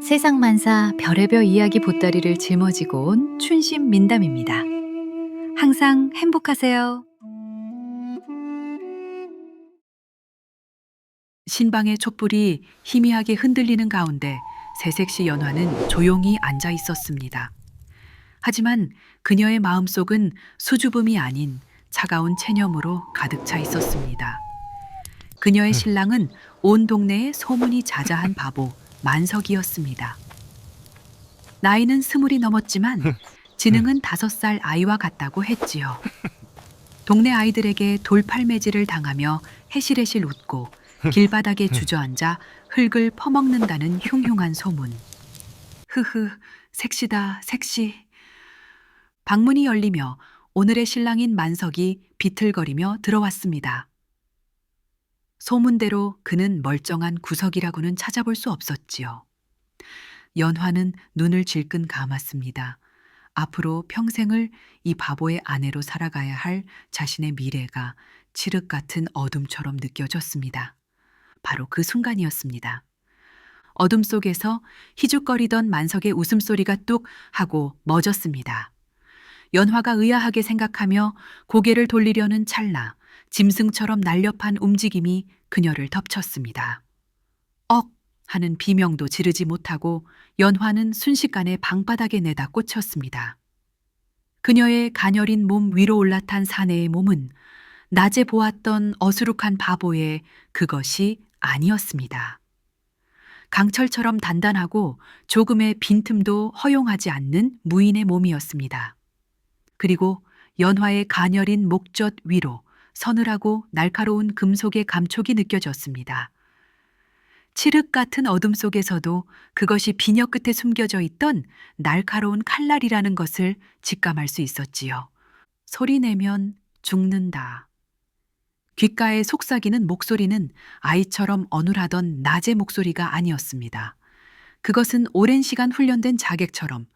세상만사 별의별 이야기 보따리를 짊어지고 온 춘심 민담입니다. 항상 행복하세요. 신방의 촛불이 희미하게 흔들리는 가운데 새색시 연화는 조용히 앉아 있었습니다. 하지만 그녀의 마음속은 수줍음이 아닌 차가운 체념으로 가득 차 있었습니다. 그녀의 신랑은 온 동네에 소문이 자자한 바보 만석이었습니다. 나이는 20이 넘었지만 지능은 5살 아이와 같다고 했지요. 동네 아이들에게 돌팔매질을 당하며 해실해실 웃고 길바닥에 주저앉아 흙을 퍼먹는다는 흉흉한 소문. 흐흐, 색시다, 색시. 방문이 열리며 오늘의 신랑인 만석이 비틀거리며 들어왔습니다. 소문대로 그는 멀쩡한 구석이라고는 찾아볼 수 없었지요. 연화는 눈을 질끈 감았습니다. 앞으로 평생을 이 바보의 아내로 살아가야 할 자신의 미래가 칠흑 같은 어둠처럼 느껴졌습니다. 바로 그 순간이었습니다. 어둠 속에서 희죽거리던 만석의 웃음소리가 뚝 하고 멎었습니다. 연화가 의아하게 생각하며 고개를 돌리려는 찰나 짐승처럼 날렵한 움직임이 그녀를 덮쳤습니다. 억 하는 비명도 지르지 못하고 연화는 순식간에 방바닥에 내다 꽂혔습니다. 그녀의 가녀린 몸 위로 올라탄 사내의 몸은 낮에 보았던 어수룩한 바보의 그것이 아니었습니다. 강철처럼 단단하고 조금의 빈틈도 허용하지 않는 무인의 몸이었습니다. 그리고 연화의 가녀린 목젖 위로 서늘하고 날카로운 금속의 감촉이 느껴졌습니다. 칠흑 같은 어둠 속에서도 그것이 비녀 끝에 숨겨져 있던 날카로운 칼날이라는 것을 직감할 수 있었지요. 소리 내면 죽는다. 귓가에 속삭이는 목소리는 아이처럼 어눌하던 낮의 목소리가 아니었습니다. 그것은 오랜 시간 훈련된 자객처럼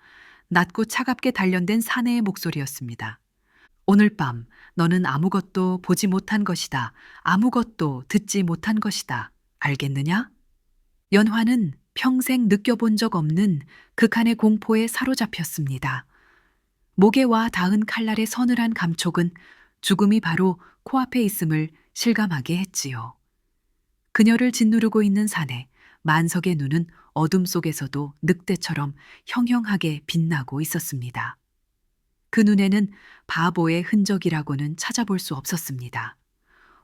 낮고 차갑게 단련된 사내의 목소리였습니다. 오늘 밤 너는 아무것도 보지 못한 것이다. 아무것도 듣지 못한 것이다. 알겠느냐? 연화는 평생 느껴본 적 없는 극한의 공포에 사로잡혔습니다. 목에 와 닿은 칼날의 서늘한 감촉은 죽음이 바로 코앞에 있음을 실감하게 했지요. 그녀를 짓누르고 있는 사내, 만석의 눈은 어둠 속에서도 늑대처럼 형형하게 빛나고 있었습니다. 그 눈에는 바보의 흔적이라고는 찾아볼 수 없었습니다.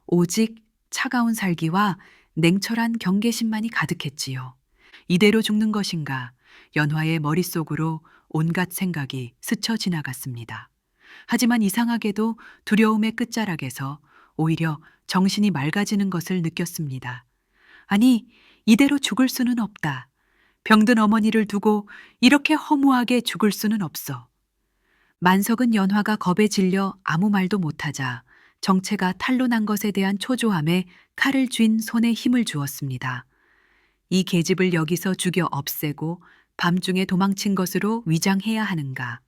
오직 차가운 살기와 냉철한 경계심만이 가득했지요. 이대로 죽는 것인가, 연화의 머릿속으로 온갖 생각이 스쳐 지나갔습니다. 하지만 이상하게도 두려움의 끝자락에서 오히려 정신이 맑아지는 것을 느꼈습니다. 아니, 이대로 죽을 수는 없다. 병든 어머니를 두고 이렇게 허무하게 죽을 수는 없어. 만석은 연화가 겁에 질려 아무 말도 못하자 정체가 탄로 난 것에 대한 초조함에 칼을 쥔 손에 힘을 주었습니다. 이 계집을 여기서 죽여 없애고 밤중에 도망친 것으로 위장해야 하는가.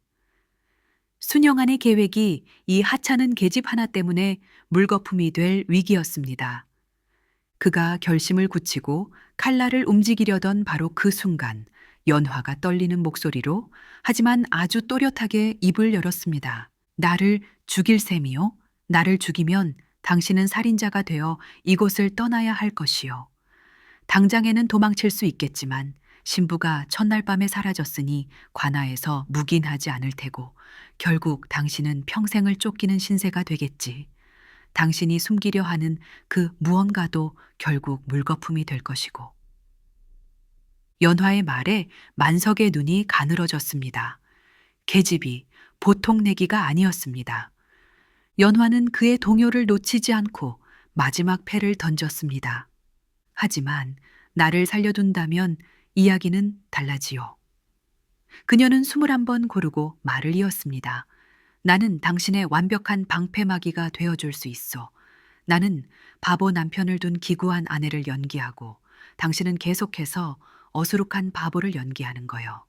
순영안의 계획이 이 하찮은 계집 하나 때문에 물거품이 될 위기였습니다. 그가 결심을 굳히고 칼날을 움직이려던 바로 그 순간 연화가 떨리는 목소리로 하지만 아주 또렷하게 입을 열었습니다. 나를 죽일 셈이요? 나를 죽이면 당신은 살인자가 되어 이곳을 떠나야 할 것이요. 당장에는 도망칠 수 있겠지만 신부가 첫날 밤에 사라졌으니 관아에서 묵인하지 않을 테고 결국 당신은 평생을 쫓기는 신세가 되겠지. 당신이 숨기려 하는 그 무언가도 결국 물거품이 될 것이고. 연화의 말에 만석의 눈이 가늘어졌습니다. 계집이 보통 내기가 아니었습니다. 연화는 그의 동요를 놓치지 않고 마지막 패를 던졌습니다. 하지만 나를 살려둔다면 이야기는 달라지요. 그녀는 21번 고르고 말을 이었습니다. 나는 당신의 완벽한 방패막이가 되어줄 수 있어. 나는 바보 남편을 둔 기구한 아내를 연기하고 당신은 계속해서 어수룩한 바보를 연기하는 거요.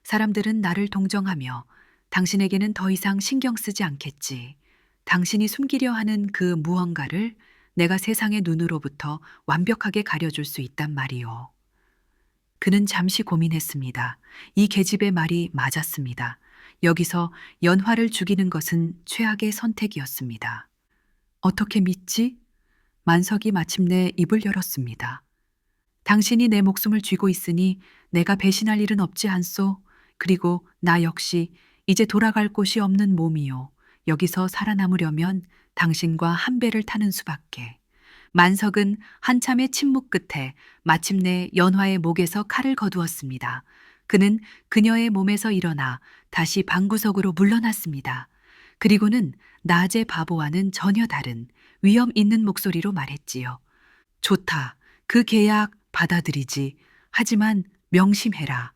사람들은 나를 동정하며 당신에게는 더 이상 신경 쓰지 않겠지. 당신이 숨기려 하는 그 무언가를 내가 세상의 눈으로부터 완벽하게 가려줄 수 있단 말이요. 그는 잠시 고민했습니다. 이 계집의 말이 맞았습니다. 여기서 연화를 죽이는 것은 최악의 선택이었습니다. 어떻게 믿지? 만석이 마침내 입을 열었습니다. 당신이 내 목숨을 쥐고 있으니 내가 배신할 일은 없지 않소. 그리고 나 역시 이제 돌아갈 곳이 없는 몸이요. 여기서 살아남으려면 당신과 한 배를 타는 수밖에. 만석은 한참의 침묵 끝에 마침내 연화의 목에서 칼을 거두었습니다. 그는 그녀의 몸에서 일어나 다시 방구석으로 물러났습니다. 그리고는 낮의 바보와는 전혀 다른 위험 있는 목소리로 말했지요. 좋다. 그 계약 받아들이지. 하지만 명심해라.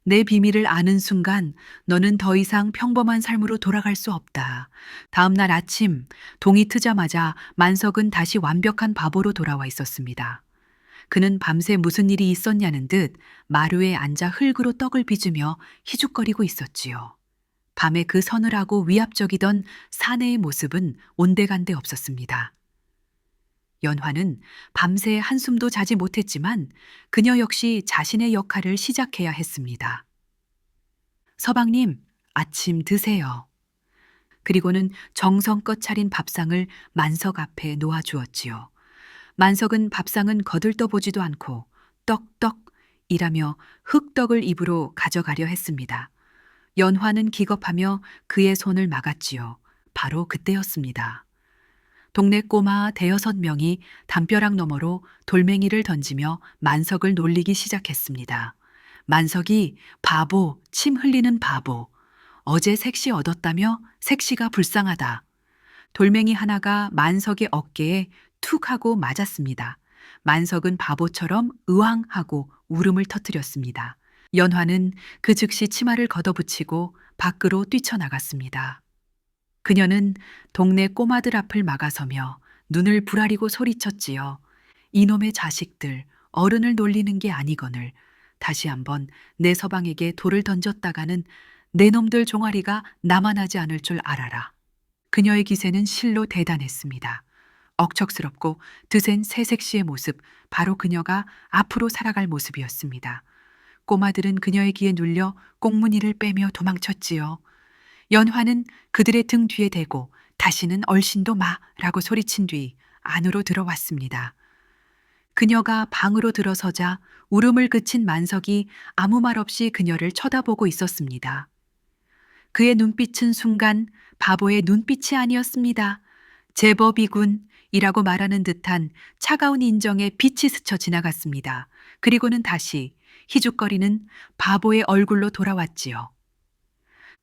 내 비밀을 아는 순간 너는 더 이상 평범한 삶으로 돌아갈 수 없다. 다음 날 아침 동이 트자마자 만석은 다시 완벽한 바보로 돌아와 있었습니다. 그는 밤새 무슨 일이 있었냐는 듯 마루에 앉아 흙으로 떡을 빚으며 희죽거리고 있었지요. 밤에 그 서늘하고 위압적이던 사내의 모습은 온데간데 없었습니다. 연화는 밤새 한숨도 자지 못했지만 그녀 역시 자신의 역할을 시작해야 했습니다. 서방님, 아침 드세요. 그리고는 정성껏 차린 밥상을 만석 앞에 놓아주었지요. 만석은 밥상은 거들떠보지도 않고 떡떡 이라며 흙떡을 입으로 가져가려 했습니다. 연화는 기겁하며 그의 손을 막았지요. 바로 그때였습니다. 동네 꼬마 대여섯 명이 담벼락 너머로 돌멩이를 던지며 만석을 놀리기 시작했습니다. 만석이 바보, 침 흘리는 바보, 어제 색시 얻었다며 색시가 불쌍하다. 돌멩이 하나가 만석의 어깨에 툭 하고 맞았습니다. 만석은 바보처럼 으앙하고 울음을 터뜨렸습니다. 연화는 그 즉시 치마를 걷어붙이고 밖으로 뛰쳐나갔습니다. 그녀는 동네 꼬마들 앞을 막아서며 눈을 부라리고 소리쳤지요. 이놈의 자식들, 어른을 놀리는 게 아니거늘 다시 한번 내 서방에게 돌을 던졌다가는 내 놈들 종아리가 남아나지 않을 줄 알아라. 그녀의 기세는 실로 대단했습니다. 억척스럽고 드센 새색시의 모습, 바로 그녀가 앞으로 살아갈 모습이었습니다. 꼬마들은 그녀의 기에 눌려 꽁무니를 빼며 도망쳤지요. 연화는 그들의 등 뒤에 대고 다시는 얼씬도 마라고 소리친 뒤 안으로 들어왔습니다. 그녀가 방으로 들어서자 울음을 그친 만석이 아무 말 없이 그녀를 쳐다보고 있었습니다. 그의 눈빛은 순간 바보의 눈빛이 아니었습니다. 제법이군 이라고 말하는 듯한 차가운 인정에 빛이 스쳐 지나갔습니다. 그리고는 다시 희죽거리는 바보의 얼굴로 돌아왔지요.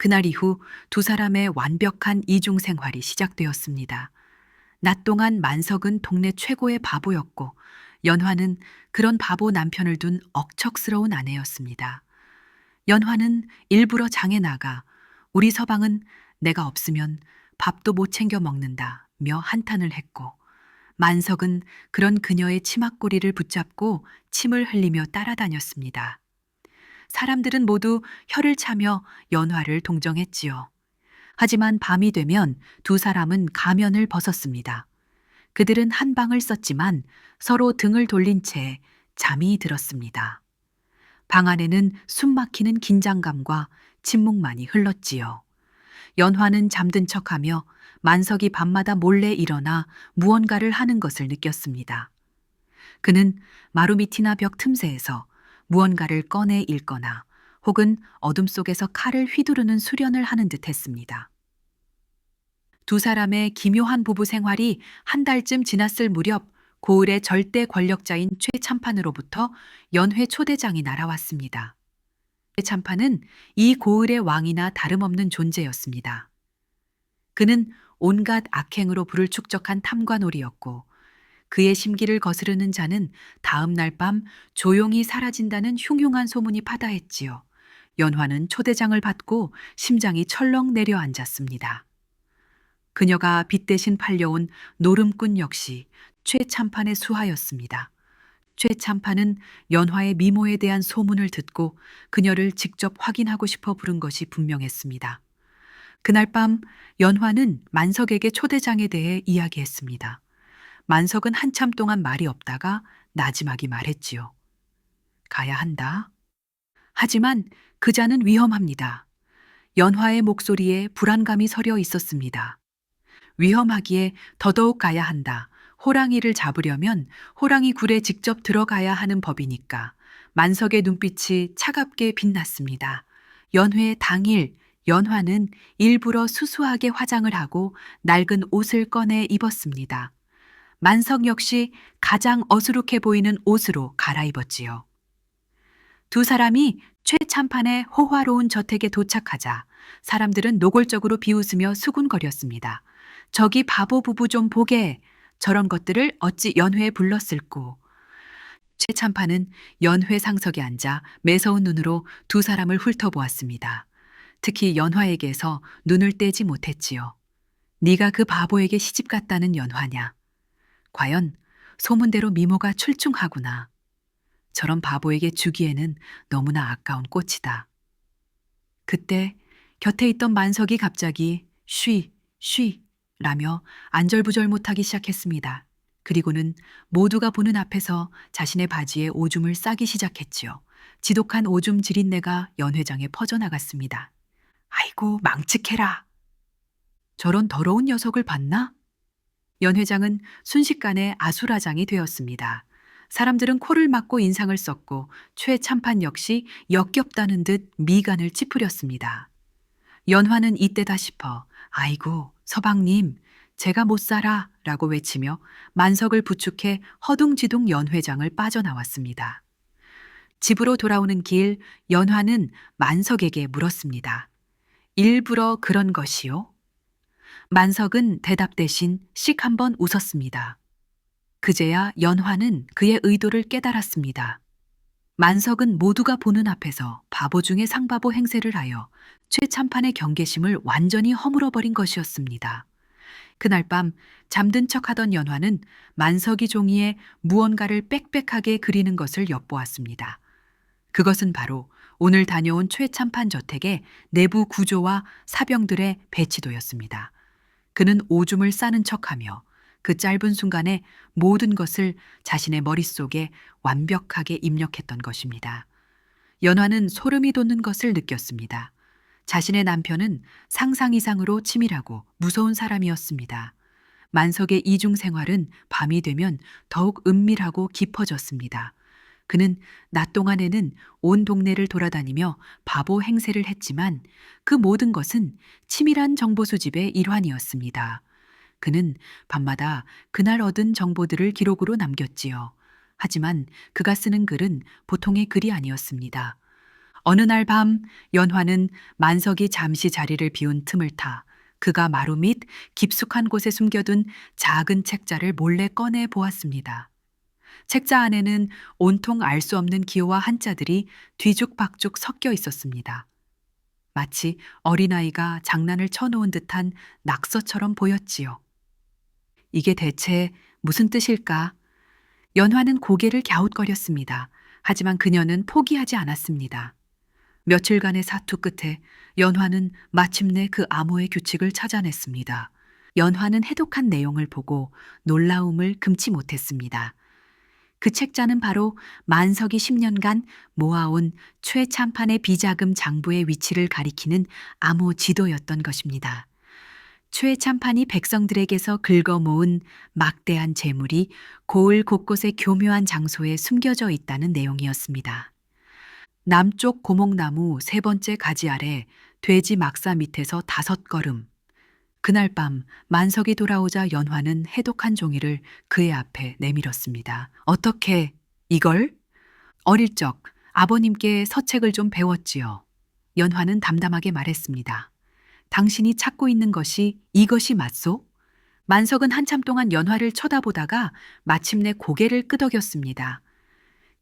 그날 이후 두 사람의 완벽한 이중 생활이 시작되었습니다. 낮 동안 만석은 동네 최고의 바보였고 연화는 그런 바보 남편을 둔 억척스러운 아내였습니다. 연화는 일부러 장에 나가 우리 서방은 내가 없으면 밥도 못 챙겨 먹는다며 한탄을 했고 만석은 그런 그녀의 치맛꼬리를 붙잡고 침을 흘리며 따라다녔습니다. 사람들은 모두 혀를 차며 연화를 동정했지요. 하지만 밤이 되면 두 사람은 가면을 벗었습니다. 그들은 한 방을 썼지만 서로 등을 돌린 채 잠이 들었습니다. 방 안에는 숨막히는 긴장감과 침묵만이 흘렀지요. 연화는 잠든 척하며 만석이 밤마다 몰래 일어나 무언가를 하는 것을 느꼈습니다. 그는 마루 밑이나 벽 틈새에서 무언가를 꺼내 읽거나 혹은 어둠 속에서 칼을 휘두르는 수련을 하는 듯 했습니다. 두 사람의 기묘한 부부 생활이 한 달쯤 지났을 무렵 고을의 절대 권력자인 최참판으로부터 연회 초대장이 날아왔습니다. 최참판은 이 고을의 왕이나 다름없는 존재였습니다. 그는 온갖 악행으로 부를 축적한 탐관오리였고 그의 심기를 거스르는 자는 다음 날 밤 조용히 사라진다는 흉흉한 소문이 파다했지요. 연화는 초대장을 받고 심장이 철렁 내려앉았습니다. 그녀가 빚 대신 팔려온 노름꾼 역시 최참판의 수하였습니다. 최참판은 연화의 미모에 대한 소문을 듣고 그녀를 직접 확인하고 싶어 부른 것이 분명했습니다. 그날 밤 연화는 만석에게 초대장에 대해 이야기했습니다. 만석은 한참 동안 말이 없다가 나지막이 말했지요. 가야 한다. 하지만 그자는 위험합니다. 연화의 목소리에 불안감이 서려 있었습니다. 위험하기에 더더욱 가야 한다. 호랑이를 잡으려면 호랑이 굴에 직접 들어가야 하는 법이니까. 만석의 눈빛이 차갑게 빛났습니다. 연회 당일 연화는 일부러 수수하게 화장을 하고 낡은 옷을 꺼내 입었습니다. 만석 역시 가장 어수룩해 보이는 옷으로 갈아입었지요. 두 사람이 최참판의 호화로운 저택에 도착하자 사람들은 노골적으로 비웃으며 수군거렸습니다. 저기 바보 부부 좀 보게. 저런 것들을 어찌 연회에 불렀을꼬. 최참판은 연회 상석에 앉아 매서운 눈으로 두 사람을 훑어보았습니다. 특히 연화에게서 눈을 떼지 못했지요. 네가 그 바보에게 시집갔다는 연화냐. 과연 소문대로 미모가 출중하구나. 저런 바보에게 주기에는 너무나 아까운 꽃이다. 그때 곁에 있던 만석이 갑자기 쉬 라며 안절부절 못하기 시작했습니다. 그리고는 모두가 보는 앞에서 자신의 바지에 오줌을 싸기 시작했지요. 지독한 오줌 지린내가 연회장에 퍼져나갔습니다. 아이고 망측해라. 저런 더러운 녀석을 봤나? 연회장은 순식간에 아수라장이 되었습니다. 사람들은 코를 막고 인상을 썼고 최참판 역시 역겹다는 듯 미간을 찌푸렸습니다. 연화는 이때다 싶어 아이고 서방님 제가 못 살아 라고 외치며 만석을 부축해 허둥지둥 연회장을 빠져나왔습니다. 집으로 돌아오는 길 연화는 만석에게 물었습니다. 일부러 그런 것이요? 만석은 대답 대신 씩 한번 웃었습니다. 그제야 연화는 그의 의도를 깨달았습니다. 만석은 모두가 보는 앞에서 바보 중에 상바보 행세를 하여 최참판의 경계심을 완전히 허물어버린 것이었습니다. 그날 밤 잠든 척하던 연화는 만석이 종이에 무언가를 빽빽하게 그리는 것을 엿보았습니다. 그것은 바로 오늘 다녀온 최참판 저택의 내부 구조와 사병들의 배치도였습니다. 그는 오줌을 싸는 척하며 그 짧은 순간에 모든 것을 자신의 머릿속에 완벽하게 입력했던 것입니다. 연화는 소름이 돋는 것을 느꼈습니다. 자신의 남편은 상상 이상으로 치밀하고 무서운 사람이었습니다. 만석의 이중 생활은 밤이 되면 더욱 은밀하고 깊어졌습니다. 그는 낮 동안에는 온 동네를 돌아다니며 바보 행세를 했지만 그 모든 것은 치밀한 정보 수집의 일환이었습니다. 그는 밤마다 그날 얻은 정보들을 기록으로 남겼지요. 하지만 그가 쓰는 글은 보통의 글이 아니었습니다. 어느 날 밤 연화는 만석이 잠시 자리를 비운 틈을 타 그가 마루 밑 깊숙한 곳에 숨겨둔 작은 책자를 몰래 꺼내 보았습니다. 책자 안에는 온통 알 수 없는 기호와 한자들이 뒤죽박죽 섞여 있었습니다. 마치 어린아이가 장난을 쳐놓은 듯한 낙서처럼 보였지요. 이게 대체 무슨 뜻일까? 연화는 고개를 갸웃거렸습니다. 하지만 그녀는 포기하지 않았습니다. 며칠간의 사투 끝에 연화는 마침내 그 암호의 규칙을 찾아냈습니다. 연화는 해독한 내용을 보고 놀라움을 금치 못했습니다. 그 책자는 바로 만석이 10년간 모아온 최참판의 비자금 장부의 위치를 가리키는 암호 지도였던 것입니다. 최참판이 백성들에게서 긁어 모은 막대한 재물이 고을 곳곳의 교묘한 장소에 숨겨져 있다는 내용이었습니다. 남쪽 고목나무 3번째 가지 아래 돼지 막사 밑에서 5걸음. 그날 밤 만석이 돌아오자 연화는 해독한 종이를 그의 앞에 내밀었습니다. 어떻게 이걸? 어릴 적 아버님께 서책을 좀 배웠지요. 연화는 담담하게 말했습니다. 당신이 찾고 있는 것이 이것이 맞소? 만석은 한참 동안 연화를 쳐다보다가 마침내 고개를 끄덕였습니다.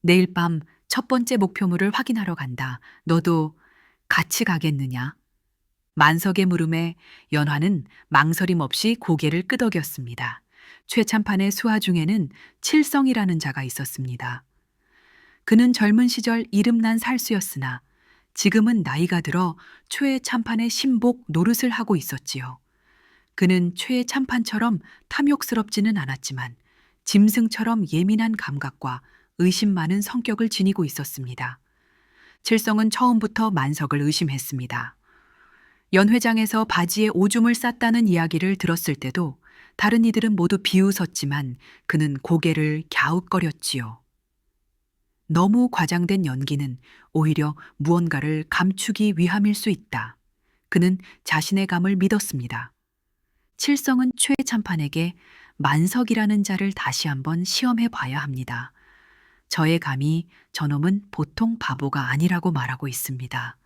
내일 밤 첫 번째 목표물을 확인하러 간다. 너도 같이 가겠느냐? 만석의 물음에 연화는 망설임 없이 고개를 끄덕였습니다. 최참판의 수하 중에는 칠성이라는 자가 있었습니다. 그는 젊은 시절 이름난 살수였으나 지금은 나이가 들어 최참판의 신복 노릇을 하고 있었지요. 그는 최참판처럼 탐욕스럽지는 않았지만 짐승처럼 예민한 감각과 의심 많은 성격을 지니고 있었습니다. 칠성은 처음부터 만석을 의심했습니다. 연회장에서 바지에 오줌을 쌌다는 이야기를 들었을 때도 다른 이들은 모두 비웃었지만 그는 고개를 갸웃거렸지요. 너무 과장된 연기는 오히려 무언가를 감추기 위함일 수 있다. 그는 자신의 감을 믿었습니다. 칠성은 최 참판에게 만석이라는 자를 다시 한번 시험해 봐야 합니다. 저의 감이 저놈은 보통 바보가 아니라고 말하고 있습니다.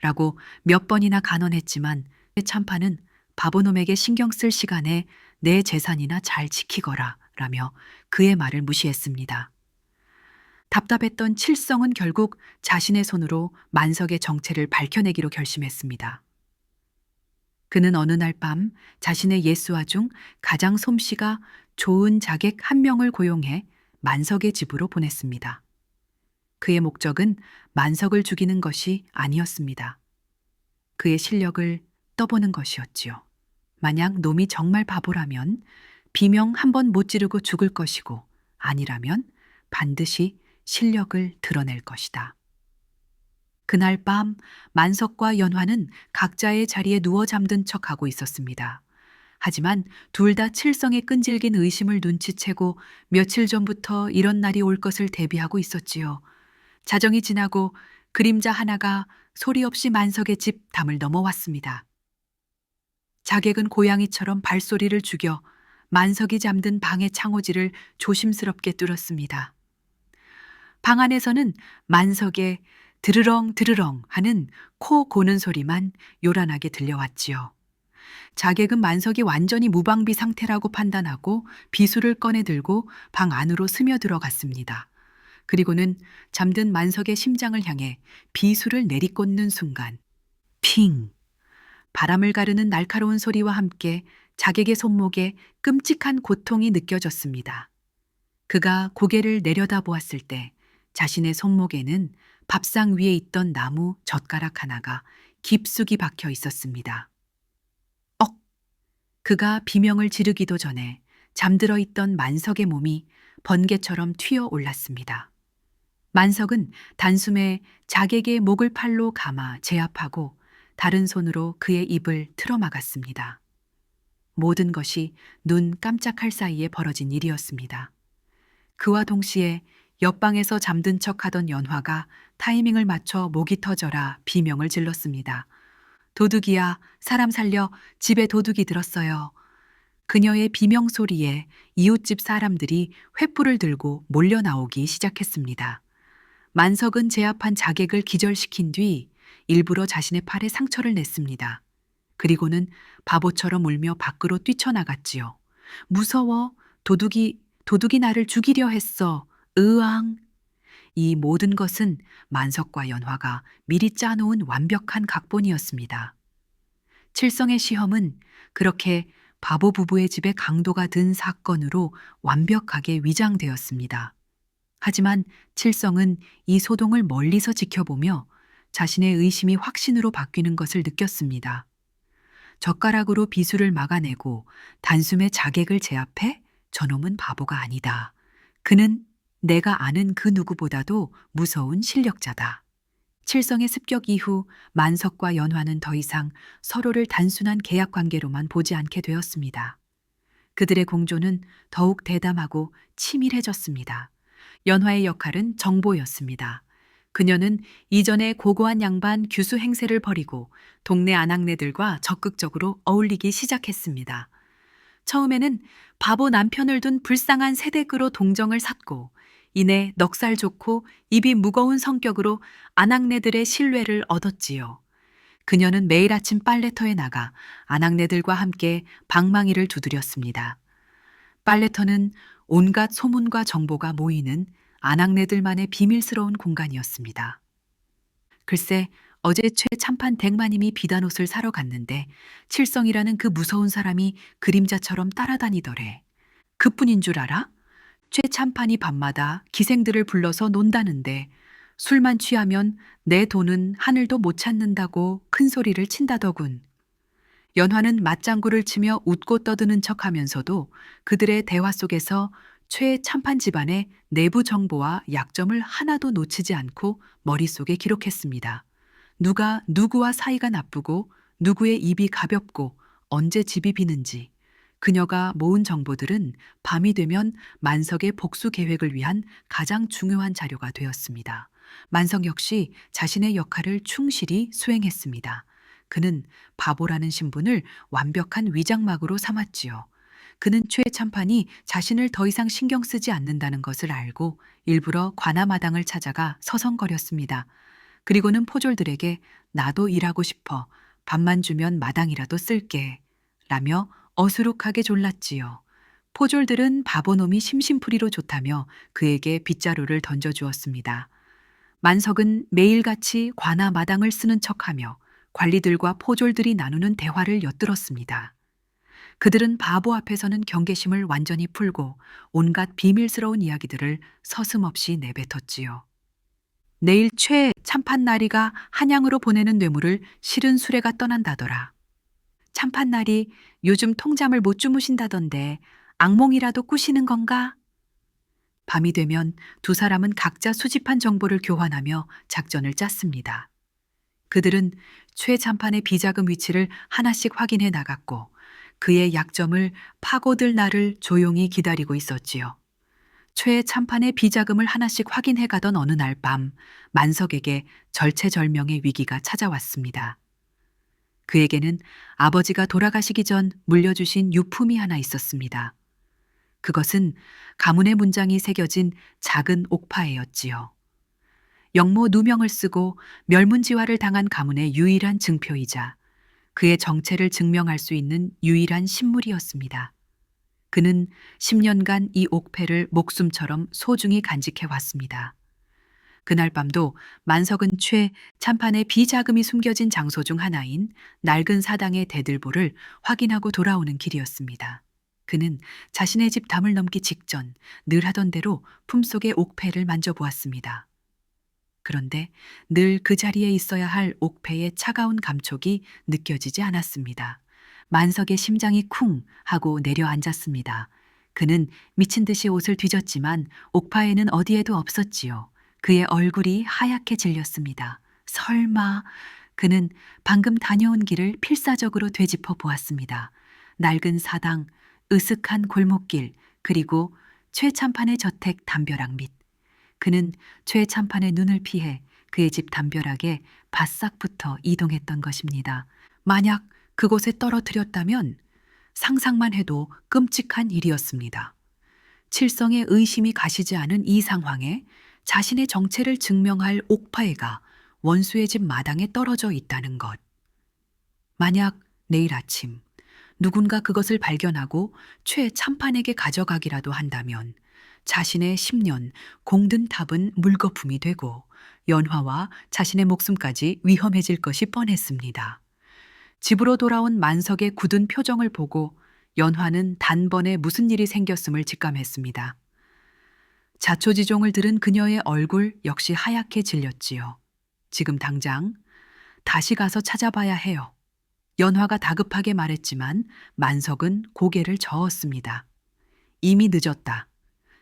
라고 몇 번이나 간언했지만 최 참판은 바보놈에게 신경 쓸 시간에 내 재산이나 잘 지키거라 라며 그의 말을 무시했습니다. 답답했던 칠성은 결국 자신의 손으로 만석의 정체를 밝혀내기로 결심했습니다. 그는 어느 날 밤 자신의 예수와 중 가장 솜씨가 좋은 자객 한 명을 고용해 만석의 집으로 보냈습니다. 그의 목적은 만석을 죽이는 것이 아니었습니다. 그의 실력을 떠보는 것이었지요. 만약 놈이 정말 바보라면 비명 한 번 못 지르고 죽을 것이고 아니라면 반드시 실력을 드러낼 것이다. 그날 밤 만석과 연화는 각자의 자리에 누워 잠든 척하고 있었습니다. 하지만 둘 다 칠성의 끈질긴 의심을 눈치채고 며칠 전부터 이런 날이 올 것을 대비하고 있었지요. 자정이 지나고 그림자 하나가 소리 없이 만석의 집 담을 넘어왔습니다. 자객은 고양이처럼 발소리를 죽여 만석이 잠든 방의 창호지를 조심스럽게 뚫었습니다. 방 안에서는 만석의 드르렁 드르렁 하는 코 고는 소리만 요란하게 들려왔지요. 자객은 만석이 완전히 무방비 상태라고 판단하고 비수를 꺼내 들고 방 안으로 스며들어갔습니다. 그리고는 잠든 만석의 심장을 향해 비수를 내리꽂는 순간 핑! 바람을 가르는 날카로운 소리와 함께 자객의 손목에 끔찍한 고통이 느껴졌습니다. 그가 고개를 내려다보았을 때 자신의 손목에는 밥상 위에 있던 나무 젓가락 하나가 깊숙이 박혀 있었습니다. 억! 그가 비명을 지르기도 전에 잠들어 있던 만석의 몸이 번개처럼 튀어 올랐습니다. 만석은 단숨에 자객의 목을 팔로 감아 제압하고 다른 손으로 그의 입을 틀어막았습니다. 모든 것이 눈 깜짝할 사이에 벌어진 일이었습니다. 그와 동시에 옆방에서 잠든 척하던 연화가 타이밍을 맞춰 목이 터져라 비명을 질렀습니다. 도둑이야, 사람 살려, 집에 도둑이 들었어요. 그녀의 비명 소리에 이웃집 사람들이 횃불을 들고 몰려 나오기 시작했습니다. 만석은 제압한 자객을 기절시킨 뒤 일부러 자신의 팔에 상처를 냈습니다. 그리고는 바보처럼 울며 밖으로 뛰쳐나갔지요. 무서워, 도둑이 나를 죽이려 했어. 으앙. 이 모든 것은 만석과 연화가 미리 짜놓은 완벽한 각본이었습니다. 칠성의 시험은 그렇게 바보 부부의 집에 강도가 든 사건으로 완벽하게 위장되었습니다. 하지만 칠성은 이 소동을 멀리서 지켜보며 자신의 의심이 확신으로 바뀌는 것을 느꼈습니다. 젓가락으로 비수를 막아내고 단숨에 자객을 제압해 저놈은 바보가 아니다. 그는 내가 아는 그 누구보다도 무서운 실력자다. 칠성의 습격 이후 만석과 연화는 더 이상 서로를 단순한 계약 관계로만 보지 않게 되었습니다. 그들의 공조는 더욱 대담하고 치밀해졌습니다. 연화의 역할은 정보였습니다. 그녀는 이전의 고고한 양반 규수 행세를 버리고 동네 아낙네들과 적극적으로 어울리기 시작했습니다. 처음에는 바보 남편을 둔 불쌍한 새댁으로 동정을 샀고 이내 넉살 좋고 입이 무거운 성격으로 아낙네들의 신뢰를 얻었지요. 그녀는 매일 아침 빨래터에 나가 아낙네들과 함께 방망이를 두드렸습니다. 빨래터는 온갖 소문과 정보가 모이는 아낙네들만의 비밀스러운 공간이었습니다. 글쎄, 어제 최 참판 댁마님이 비단옷을 사러 갔는데 칠성이라는 그 무서운 사람이 그림자처럼 따라다니더래. 그뿐인 줄 알아? 최 참판이 밤마다 기생들을 불러서 논다는데 술만 취하면 내 돈은 하늘도 못 찾는다고 큰 소리를 친다더군. 연화는 맞장구를 치며 웃고 떠드는 척하면서도 그들의 대화 속에서 최 참판 집안의 내부 정보와 약점을 하나도 놓치지 않고 머릿속에 기록했습니다. 누가 누구와 사이가 나쁘고 누구의 입이 가볍고 언제 집이 비는지, 그녀가 모은 정보들은 밤이 되면 만석의 복수 계획을 위한 가장 중요한 자료가 되었습니다. 만석 역시 자신의 역할을 충실히 수행했습니다. 그는 바보라는 신분을 완벽한 위장막으로 삼았지요. 그는 최 참판이 자신을 더 이상 신경 쓰지 않는다는 것을 알고 일부러 관아마당을 찾아가 서성거렸습니다. 그리고는 포졸들에게 나도 일하고 싶어. 밥만 주면 마당이라도 쓸게. 라며 어수룩하게 졸랐지요. 포졸들은 바보놈이 심심풀이로 좋다며 그에게 빗자루를 던져주었습니다. 만석은 매일같이 관아 마당을 쓰는 척하며 관리들과 포졸들이 나누는 대화를 엿들었습니다. 그들은 바보 앞에서는 경계심을 완전히 풀고 온갖 비밀스러운 이야기들을 서슴없이 내뱉었지요. 내일 최 참판나리가 한양으로 보내는 뇌물을 실은 수레가 떠난다더라. 참판나리 요즘 통잠을 못 주무신다던데 악몽이라도 꾸시는 건가? 밤이 되면 두 사람은 각자 수집한 정보를 교환하며 작전을 짰습니다. 그들은 최 참판의 비자금 위치를 하나씩 확인해 나갔고 그의 약점을 파고들 날을 조용히 기다리고 있었지요. 최 참판의 비자금을 하나씩 확인해 가던 어느 날 밤 만석에게 절체절명의 위기가 찾아왔습니다. 그에게는 아버지가 돌아가시기 전 물려주신 유품이 하나 있었습니다. 그것은 가문의 문장이 새겨진 작은 옥파예였지요. 영모 누명을 쓰고 멸문지화를 당한 가문의 유일한 증표이자 그의 정체를 증명할 수 있는 유일한 신물이었습니다. 그는 10년간 이 옥패를 목숨처럼 소중히 간직해 왔습니다. 그날 밤도 만석은 최 참판의 비자금이 숨겨진 장소 중 하나인 낡은 사당의 대들보를 확인하고 돌아오는 길이었습니다. 그는 자신의 집 담을 넘기 직전 늘 하던 대로 품속의 옥패를 만져보았습니다. 그런데 늘 그 자리에 있어야 할 옥패의 차가운 감촉이 느껴지지 않았습니다. 만석의 심장이 쿵 하고 내려앉았습니다. 그는 미친 듯이 옷을 뒤졌지만 옥파에는 어디에도 없었지요. 그의 얼굴이 하얗게 질렸습니다. 설마. 그는 방금 다녀온 길을 필사적으로 되짚어 보았습니다. 낡은 사당, 으슥한 골목길, 그리고 최 참판의 저택 담벼락 밑. 그는 최 참판의 눈을 피해 그의 집 담벼락에 바싹부터 이동했던 것입니다. 만약 그곳에 떨어뜨렸다면 상상만 해도 끔찍한 일이었습니다. 칠성의 의심이 가시지 않은 이 상황에 자신의 정체를 증명할 옥파애가 원수의 집 마당에 떨어져 있다는 것. 만약 내일 아침 누군가 그것을 발견하고 최 참판에게 가져가기라도 한다면 자신의 10년 공든 탑은 물거품이 되고 연화와 자신의 목숨까지 위험해질 것이 뻔했습니다. 집으로 돌아온 만석의 굳은 표정을 보고 연화는 단번에 무슨 일이 생겼음을 직감했습니다. 자초지종을 들은 그녀의 얼굴 역시 하얗게 질렸지요. 지금 당장 다시 가서 찾아봐야 해요. 연화가 다급하게 말했지만 만석은 고개를 저었습니다. 이미 늦었다.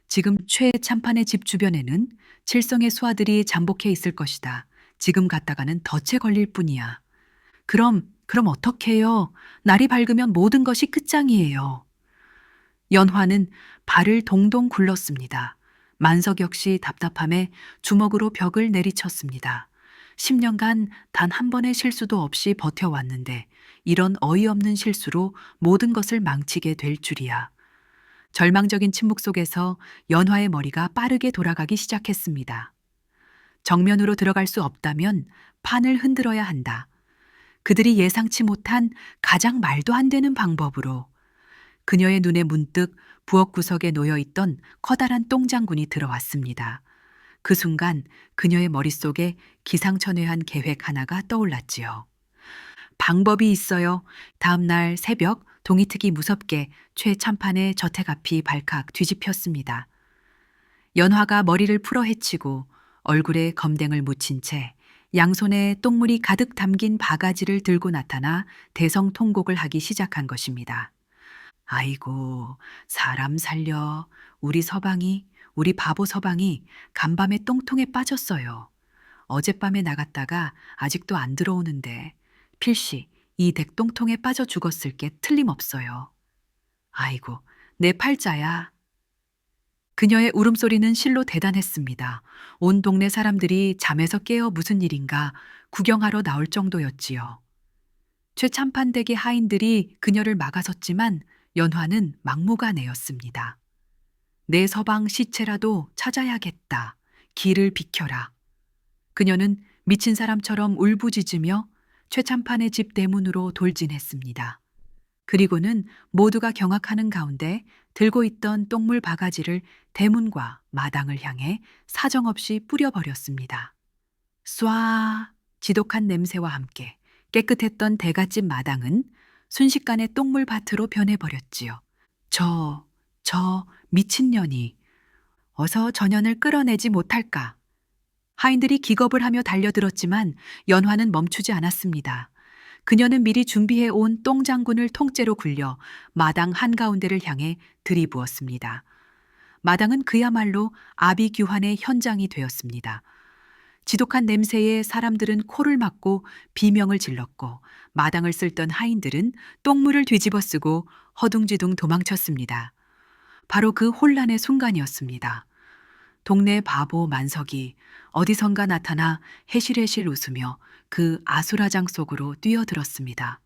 지금 최 참판의 집 주변에는 칠성의 수하들이 잠복해 있을 것이다. 지금 갔다가는 덫에 걸릴 뿐이야. 그럼 어떡해요? 날이 밝으면 모든 것이 끝장이에요. 연화는 발을 동동 굴렀습니다. 만석 역시 답답함에 주먹으로 벽을 내리쳤습니다. 10년간 단 한 번의 실수도 없이 버텨왔는데 이런 어이없는 실수로 모든 것을 망치게 될 줄이야. 절망적인 침묵 속에서 연화의 머리가 빠르게 돌아가기 시작했습니다. 정면으로 들어갈 수 없다면 판을 흔들어야 한다. 그들이 예상치 못한 가장 말도 안 되는 방법으로. 그녀의 눈에 문득 부엌 구석에 놓여있던 커다란 똥장군이 들어왔습니다. 그 순간 그녀의 머릿속에 기상천외한 계획 하나가 떠올랐지요. 방법이 있어요. 다음 날 새벽 동이특이 무섭게 최 참판의 저택 앞이 발칵 뒤집혔습니다. 연화가 머리를 풀어 헤치고 얼굴에 검댕을 묻힌 채 양손에 똥물이 가득 담긴 바가지를 들고 나타나 대성통곡을 하기 시작한 것입니다. 아이고, 사람 살려. 우리 바보 서방이 간밤에 똥통에 빠졌어요. 어젯밤에 나갔다가 아직도 안 들어오는데 필시 이 댁똥통에 빠져 죽었을 게 틀림없어요. 아이고, 내 팔자야. 그녀의 울음소리는 실로 대단했습니다. 온 동네 사람들이 잠에서 깨어 무슨 일인가 구경하러 나올 정도였지요. 최참판댁의 하인들이 그녀를 막아섰지만 연화는 막무가내였습니다. 내 서방 시체라도 찾아야겠다. 길을 비켜라. 그녀는 미친 사람처럼 울부짖으며 최참판의 집 대문으로 돌진했습니다. 그리고는 모두가 경악하는 가운데 들고 있던 똥물 바가지를 대문과 마당을 향해 사정없이 뿌려버렸습니다. 쏴! 지독한 냄새와 함께 깨끗했던 대갓집 마당은 순식간에 똥물 밭으로 변해버렸지요. 저 미친년이 어서 전연을 끌어내지 못할까. 하인들이 기겁을 하며 달려들었지만 연화는 멈추지 않았습니다. 그녀는 미리 준비해 온 똥장군을 통째로 굴려 마당 한가운데를 향해 들이부었습니다. 마당은 그야말로 아비규환의 현장이 되었습니다. 지독한 냄새에 사람들은 코를 막고 비명을 질렀고 마당을 쓸던 하인들은 똥물을 뒤집어 쓰고 허둥지둥 도망쳤습니다. 바로 그 혼란의 순간이었습니다. 동네 바보 만석이 어디선가 나타나 해실해실 웃으며 그 아수라장 속으로 뛰어들었습니다.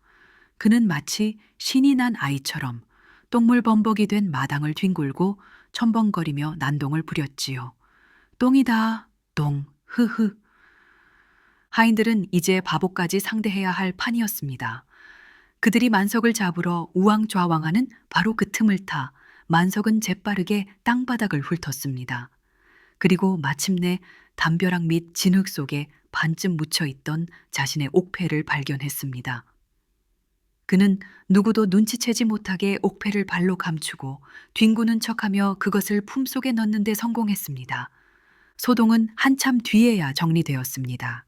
그는 마치 신이 난 아이처럼 똥물 범벅이 된 마당을 뒹굴고 첨벙거리며 난동을 부렸지요. 똥이다, 똥, 흐흐. 하인들은 이제 바보까지 상대해야 할 판이었습니다. 그들이 만석을 잡으러 우왕좌왕하는 바로 그 틈을 타 만석은 재빠르게 땅바닥을 훑었습니다. 그리고 마침내 담벼락 및 진흙 속에 반쯤 묻혀있던 자신의 옥패를 발견했습니다. 그는 누구도 눈치채지 못하게 옥패를 발로 감추고 뒹구는 척하며 그것을 품속에 넣는 데 성공했습니다. 소동은 한참 뒤에야 정리되었습니다.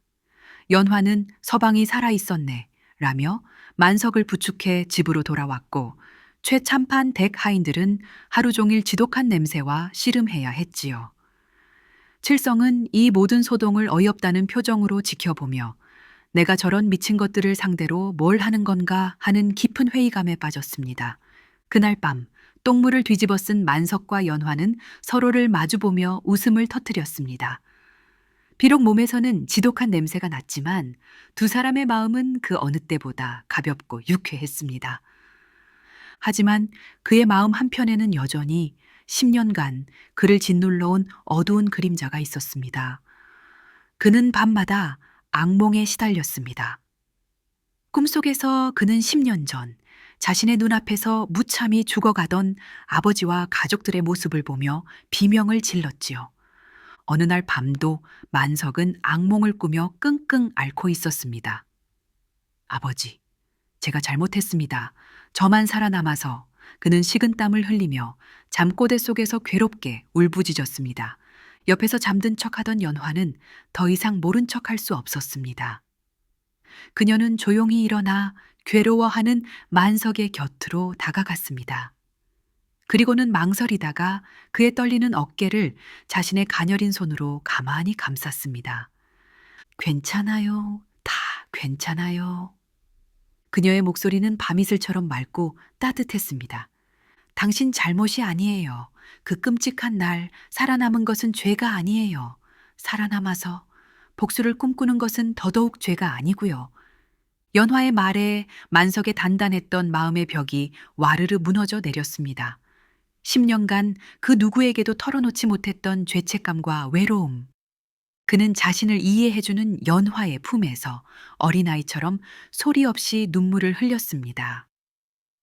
연화는 서방이 살아있었네 라며 만석을 부축해 집으로 돌아왔고 최참판 댁 하인들은 하루 종일 지독한 냄새와 씨름해야 했지요. 칠성은 이 모든 소동을 어이없다는 표정으로 지켜보며 내가 저런 미친 것들을 상대로 뭘 하는 건가 하는 깊은 회의감에 빠졌습니다. 그날 밤 똥물을 뒤집어 쓴 만석과 연화는 서로를 마주보며 웃음을 터뜨렸습니다. 비록 몸에서는 지독한 냄새가 났지만 두 사람의 마음은 그 어느 때보다 가볍고 유쾌했습니다. 하지만 그의 마음 한편에는 여전히 10년간 그를 짓눌러온 어두운 그림자가 있었습니다. 그는 밤마다 악몽에 시달렸습니다. 꿈속에서 그는 10년 전 자신의 눈앞에서 무참히 죽어가던 아버지와 가족들의 모습을 보며 비명을 질렀지요. 어느 날 밤도 만석은 악몽을 꾸며 끙끙 앓고 있었습니다. 아버지, 제가 잘못했습니다. 저만 살아남아서. 그는 식은땀을 흘리며 잠꼬대 속에서 괴롭게 울부짖었습니다. 옆에서 잠든 척하던 연화는 더 이상 모른 척할 수 없었습니다. 그녀는 조용히 일어나 괴로워하는 만석의 곁으로 다가갔습니다. 그리고는 망설이다가 그의 떨리는 어깨를 자신의 가녀린 손으로 가만히 감쌌습니다. 괜찮아요. 다 괜찮아요. 그녀의 목소리는 밤이슬처럼 맑고 따뜻했습니다. 당신 잘못이 아니에요. 그 끔찍한 날 살아남은 것은 죄가 아니에요. 살아남아서 복수를 꿈꾸는 것은 더더욱 죄가 아니고요. 연화의 말에 만석의 단단했던 마음의 벽이 와르르 무너져 내렸습니다. 10년간 그 누구에게도 털어놓지 못했던 죄책감과 외로움. 그는 자신을 이해해주는 연화의 품에서 어린아이처럼 소리 없이 눈물을 흘렸습니다.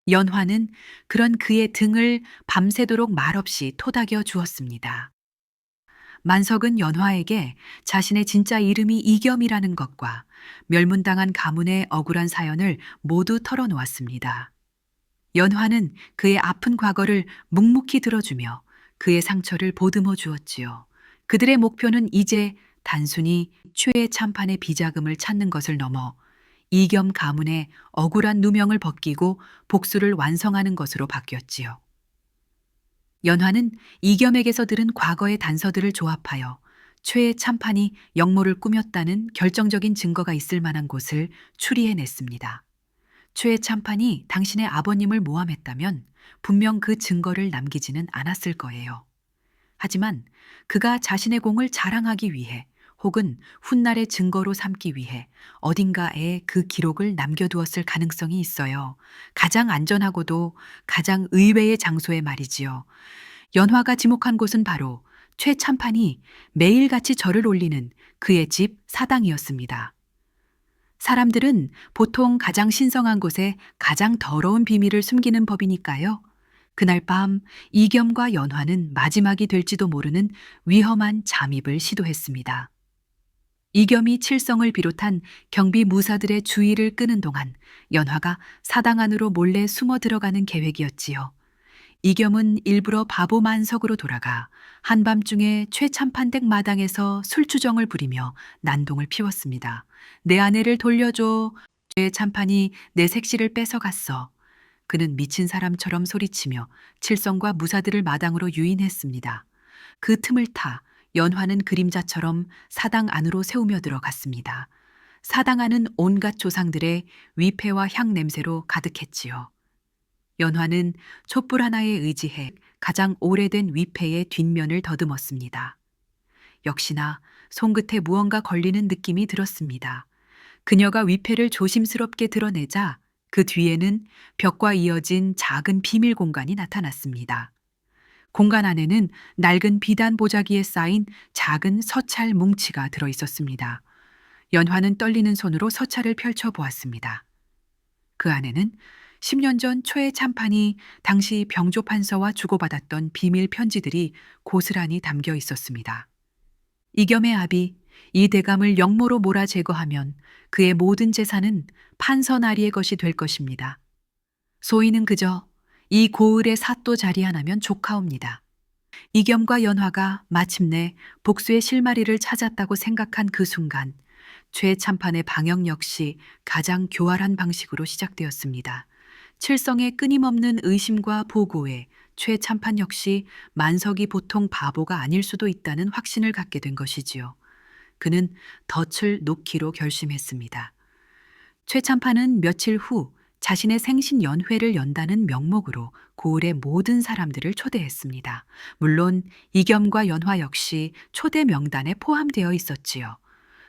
연화는 그런 그의 등을 밤새도록 말없이 토닥여 주었습니다. 만석은 연화에게 자신의 진짜 이름이 이겸이라는 것과 멸문당한 가문의 억울한 사연을 모두 털어놓았습니다. 연화는 그의 아픈 과거를 묵묵히 들어주며 그의 상처를 보듬어 주었지요. 그들의 목표는 이제 단순히 최의 참판의 비자금을 찾는 것을 넘어 이겸 가문의 억울한 누명을 벗기고 복수를 완성하는 것으로 바뀌었지요. 연화는 이겸에게서 들은 과거의 단서들을 조합하여 최의 참판이 역모를 꾸몄다는 결정적인 증거가 있을 만한 곳을 추리해냈습니다. 최의 참판이 당신의 아버님을 모함했다면 분명 그 증거를 남기지는 않았을 거예요. 하지만 그가 자신의 공을 자랑하기 위해 혹은 훗날의 증거로 삼기 위해 어딘가에 그 기록을 남겨두었을 가능성이 있어요. 가장 안전하고도 가장 의외의 장소에 말이지요. 연화가 지목한 곳은 바로 최 참판이 매일같이 절을 올리는 그의 집 사당이었습니다. 사람들은 보통 가장 신성한 곳에 가장 더러운 비밀을 숨기는 법이니까요. 그날 밤 이겸과 연화는 마지막이 될지도 모르는 위험한 잠입을 시도했습니다. 이겸이 칠성을 비롯한 경비 무사들의 주의를 끄는 동안 연화가 사당 안으로 몰래 숨어 들어가는 계획이었지요. 이겸은 일부러 바보 만석으로 돌아가 한밤중에 최참판댁 마당에서 술주정을 부리며 난동을 피웠습니다. 내 아내를 돌려줘. 최참판이 내 색시를 뺏어갔어. 그는 미친 사람처럼 소리치며 칠성과 무사들을 마당으로 유인했습니다. 그 틈을 타 연화는 그림자처럼 사당 안으로 세우며 들어갔습니다. 사당 안은 온갖 조상들의 위패와 향 냄새로 가득했지요. 연화는 촛불 하나에 의지해 가장 오래된 위패의 뒷면을 더듬었습니다. 역시나 손끝에 무언가 걸리는 느낌이 들었습니다. 그녀가 위패를 조심스럽게 드러내자 그 뒤에는 벽과 이어진 작은 비밀 공간이 나타났습니다. 공간 안에는 낡은 비단 보자기에 쌓인 작은 서찰 뭉치가 들어 있었습니다. 연화는 떨리는 손으로 서찰을 펼쳐 보았습니다. 그 안에는 10년 전 초의 참판이 당시 병조판서와 주고받았던 비밀 편지들이 고스란히 담겨 있었습니다. 이겸의 아비 이 대감을 역모로 몰아 제거하면 그의 모든 재산은 판서 나리의 것이 될 것입니다. 소인은 그저 이 고을의 사또 자리 하나면 족하옵니다. 이겸과 연화가 마침내 복수의 실마리를 찾았다고 생각한 그 순간 최 참판의 방역 역시 가장 교활한 방식으로 시작되었습니다. 칠성의 끊임없는 의심과 보고에 최 참판 역시 만석이 보통 바보가 아닐 수도 있다는 확신을 갖게 된 것이지요. 그는 덫을 놓기로 결심했습니다. 최 참판은 며칠 후 자신의 생신 연회를 연다는 명목으로 고을의 모든 사람들을 초대했습니다. 물론 이겸과 연화 역시 초대 명단에 포함되어 있었지요.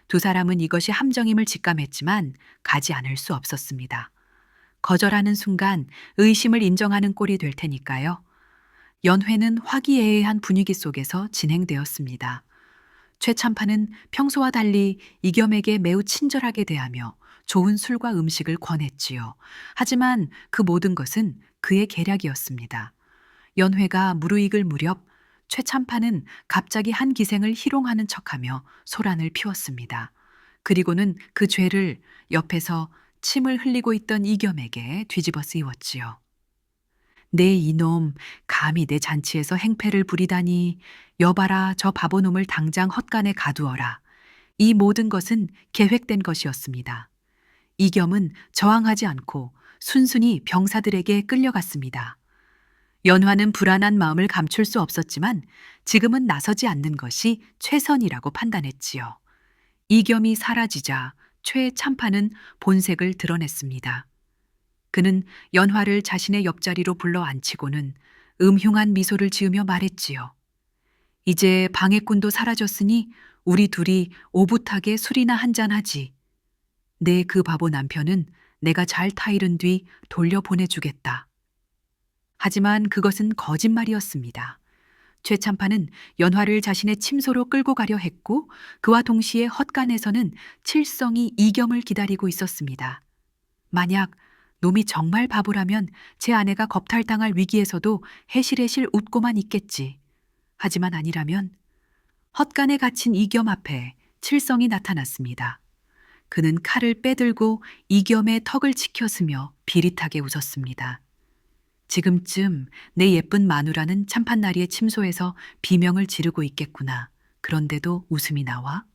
두 사람은 이것이 함정임을 직감했지만 가지 않을 수 없었습니다. 거절하는 순간 의심을 인정하는 꼴이 될 테니까요. 연회는 화기애애한 분위기 속에서 진행되었습니다. 최 참판은 평소와 달리 이겸에게 매우 친절하게 대하며 좋은 술과 음식을 권했지요. 하지만 그 모든 것은 그의 계략이었습니다. 연회가 무르익을 무렵 최 참판은 갑자기 한 기생을 희롱하는 척하며 소란을 피웠습니다. 그리고는 그 죄를 옆에서 침을 흘리고 있던 이겸에게 뒤집어 쓰이웠지요. 내 이놈 감히 내 잔치에서 행패를 부리다니. 여봐라 저 바보놈을 당장 헛간에 가두어라. 이 모든 것은 계획된 것이었습니다. 이겸은 저항하지 않고 순순히 병사들에게 끌려갔습니다. 연화는 불안한 마음을 감출 수 없었지만 지금은 나서지 않는 것이 최선이라고 판단했지요. 이겸이 사라지자 최 참판은 본색을 드러냈습니다. 그는 연화를 자신의 옆자리로 불러 앉히고는 음흉한 미소를 지으며 말했지요. 이제 방해꾼도 사라졌으니 우리 둘이 오붓하게 술이나 한잔하지. 내 그 바보 남편은 내가 잘 타이른 뒤 돌려보내주겠다. 하지만 그것은 거짓말이었습니다. 최 참판은 연화를 자신의 침소로 끌고 가려 했고 그와 동시에 헛간에서는 칠성이 이겸을 기다리고 있었습니다. 만약 놈이 정말 바보라면 제 아내가 겁탈당할 위기에서도 해실해실 웃고만 있겠지. 하지만 아니라면 헛간에 갇힌 이겸 앞에 칠성이 나타났습니다. 그는 칼을 빼들고 이겸의 턱을 치켜쓰며 비릿하게 웃었습니다. 지금쯤 내 예쁜 마누라는 참판나리의 침소에서 비명을 지르고 있겠구나. 그런데도 웃음이 나와?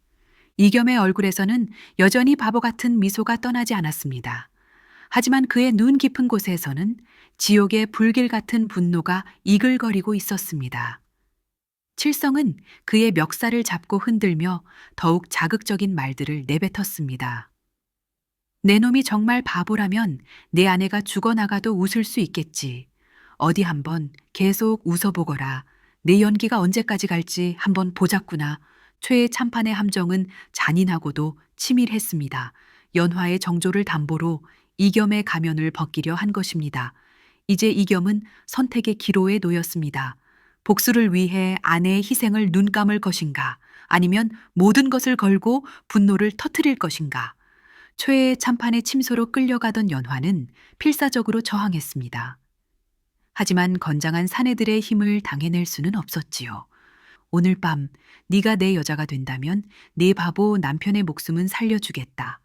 이겸의 얼굴에서는 여전히 바보 같은 미소가 떠나지 않았습니다. 하지만 그의 눈 깊은 곳에서는 지옥의 불길 같은 분노가 이글거리고 있었습니다. 칠성은 그의 멱살을 잡고 흔들며 더욱 자극적인 말들을 내뱉었습니다. 내 놈이 정말 바보라면 내 아내가 죽어나가도 웃을 수 있겠지. 어디 한번 계속 웃어보거라. 내 연기가 언제까지 갈지 한번 보자꾸나. 최의 참판의 함정은 잔인하고도 치밀했습니다. 연화의 정조를 담보로 이겸의 가면을 벗기려 한 것입니다. 이제 이겸은 선택의 기로에 놓였습니다. 복수를 위해 아내의 희생을 눈 감을 것인가, 아니면 모든 것을 걸고 분노를 터뜨릴 것인가. 최의 참판의 침소로 끌려가던 연화는 필사적으로 저항했습니다. 하지만 건장한 사내들의 힘을 당해낼 수는 없었지요. 오늘 밤 네가 내 여자가 된다면 네 바보 남편의 목숨은 살려주겠다.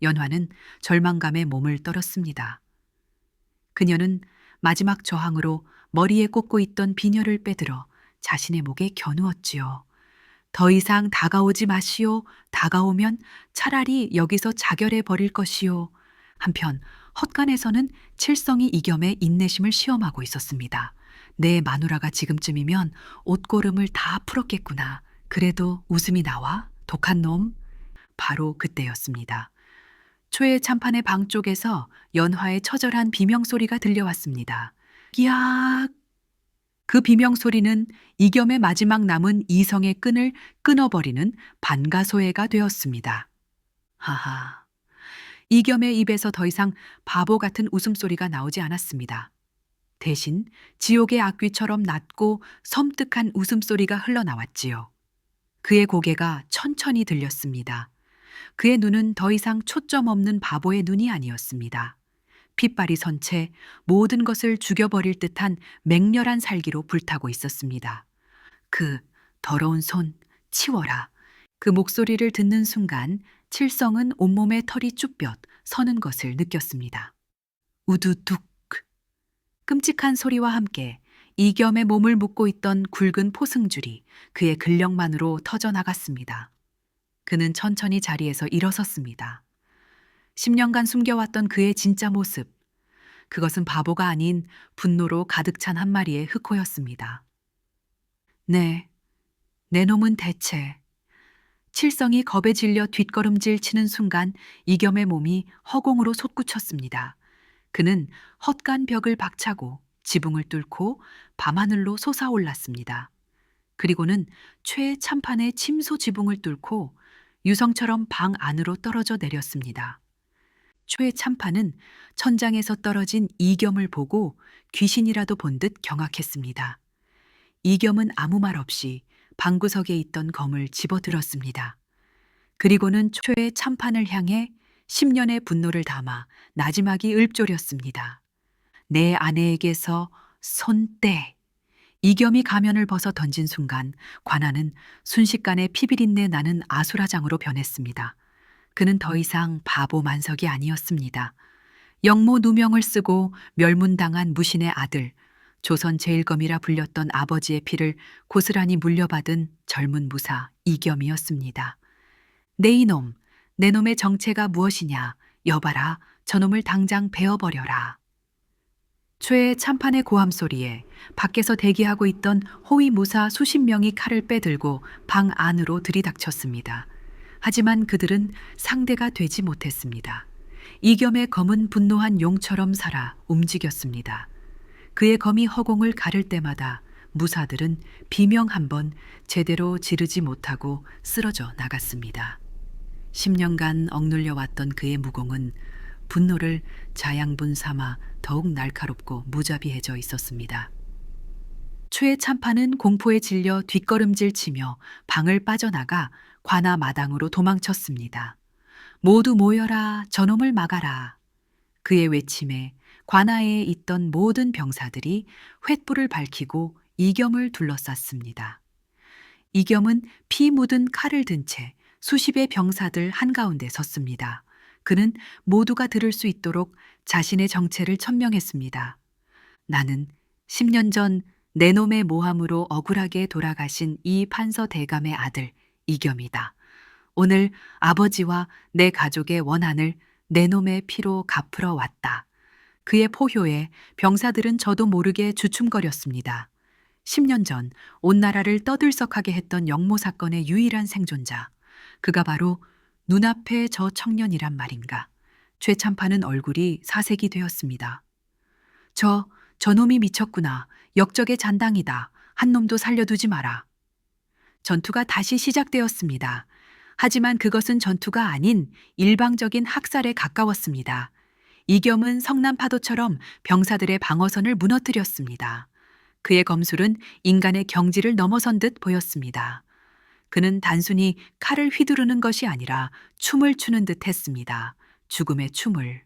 연화는 절망감에 몸을 떨었습니다. 그녀는 마지막 저항으로 머리에 꽂고 있던 비녀를 빼들어 자신의 목에 겨누었지요. 더 이상 다가오지 마시오. 다가오면 차라리 여기서 자결해 버릴 것이오. 한편 헛간에서는 칠성이 이겸의 인내심을 시험하고 있었습니다. 내 마누라가 지금쯤이면 옷고름을 다 풀었겠구나. 그래도 웃음이 나와? 독한 놈? 바로 그때였습니다. 초의 참판의 방 쪽에서 연화의 처절한 비명소리가 들려왔습니다. 기악! 그 비명소리는 이겸의 마지막 남은 이성의 끈을 끊어버리는 반가소해가 되었습니다. 하하. 이겸의 입에서 더 이상 바보 같은 웃음소리가 나오지 않았습니다. 대신 지옥의 악귀처럼 낮고 섬뜩한 웃음소리가 흘러나왔지요. 그의 고개가 천천히 들렸습니다. 그의 눈은 더 이상 초점 없는 바보의 눈이 아니었습니다. 핏발이 선 채 모든 것을 죽여버릴 듯한 맹렬한 살기로 불타고 있었습니다. 그 더러운 손 치워라. 그 목소리를 듣는 순간 칠성은 온몸에 털이 쭈뼛 서는 것을 느꼈습니다. 우두둑. 끔찍한 소리와 함께 이겸의 몸을 묶고 있던 굵은 포승줄이 그의 근력만으로 터져나갔습니다. 그는 천천히 자리에서 일어섰습니다. 10년간 숨겨왔던 그의 진짜 모습, 그것은 바보가 아닌 분노로 가득 찬 한 마리의 흑호였습니다. 네, 내 놈은 대체. 칠성이 겁에 질려 뒷걸음질 치는 순간 이겸의 몸이 허공으로 솟구쳤습니다. 그는 헛간 벽을 박차고 지붕을 뚫고 밤하늘로 솟아올랐습니다. 그리고는 최의 참판의 침소 지붕을 뚫고 유성처럼 방 안으로 떨어져 내렸습니다. 최의 참판은 천장에서 떨어진 이겸을 보고 귀신이라도 본 듯 경악했습니다. 이겸은 아무 말 없이 방구석에 있던 검을 집어들었습니다. 그리고는 최의 참판을 향해 10년의 분노를 담아 나지막이 읊조렸습니다. 내 아내에게서 손 떼. 이겸이 가면을 벗어 던진 순간 관아는 순식간에 피비린내 나는 아수라장으로 변했습니다. 그는 더 이상 바보 만석이 아니었습니다. 영모 누명을 쓰고 멸문당한 무신의 아들, 조선 제일검이라 불렸던 아버지의 피를 고스란히 물려받은 젊은 무사 이겸이었습니다. 내 이놈, 내 놈의 정체가 무엇이냐? 여봐라, 저놈을 당장 베어버려라. 최의 참판의 고함 소리에 밖에서 대기하고 있던 호위 무사 수십 명이 칼을 빼들고 방 안으로 들이닥쳤습니다. 하지만 그들은 상대가 되지 못했습니다. 이겸의 검은 분노한 용처럼 살아 움직였습니다. 그의 검이 허공을 가를 때마다 무사들은 비명 한 번 제대로 지르지 못하고 쓰러져 나갔습니다. 10년간 억눌려 왔던 그의 무공은 분노를 자양분 삼아 더욱 날카롭고 무자비해져 있었습니다. 최의 참판은 공포에 질려 뒷걸음질 치며 방을 빠져나가 관아 마당으로 도망쳤습니다. 모두 모여라, 저놈을 막아라. 그의 외침에 관아에 있던 모든 병사들이 횃불을 밝히고 이겸을 둘러쌌습니다. 이겸은 피 묻은 칼을 든 채 수십의 병사들 한가운데 섰습니다. 그는 모두가 들을 수 있도록 자신의 정체를 천명했습니다. 나는 10년 전 내 놈의 모함으로 억울하게 돌아가신 이 판서 대감의 아들 이겸이다. 오늘 아버지와 내 가족의 원한을 내 놈의 피로 갚으러 왔다. 그의 포효에 병사들은 저도 모르게 주춤거렸습니다. 10년 전 온 나라를 떠들썩하게 했던 영모 사건의 유일한 생존자. 그가 바로 눈앞의 저 청년이란 말인가. 최참파는 얼굴이 사색이 되었습니다. 저놈이 미쳤구나. 역적의 잔당이다. 한 놈도 살려두지 마라. 전투가 다시 시작되었습니다. 하지만 그것은 전투가 아닌 일방적인 학살에 가까웠습니다. 이겸은 성남 파도처럼 병사들의 방어선을 무너뜨렸습니다. 그의 검술은 인간의 경지를 넘어선 듯 보였습니다. 그는 단순히 칼을 휘두르는 것이 아니라 춤을 추는 듯 했습니다. 죽음의 춤을.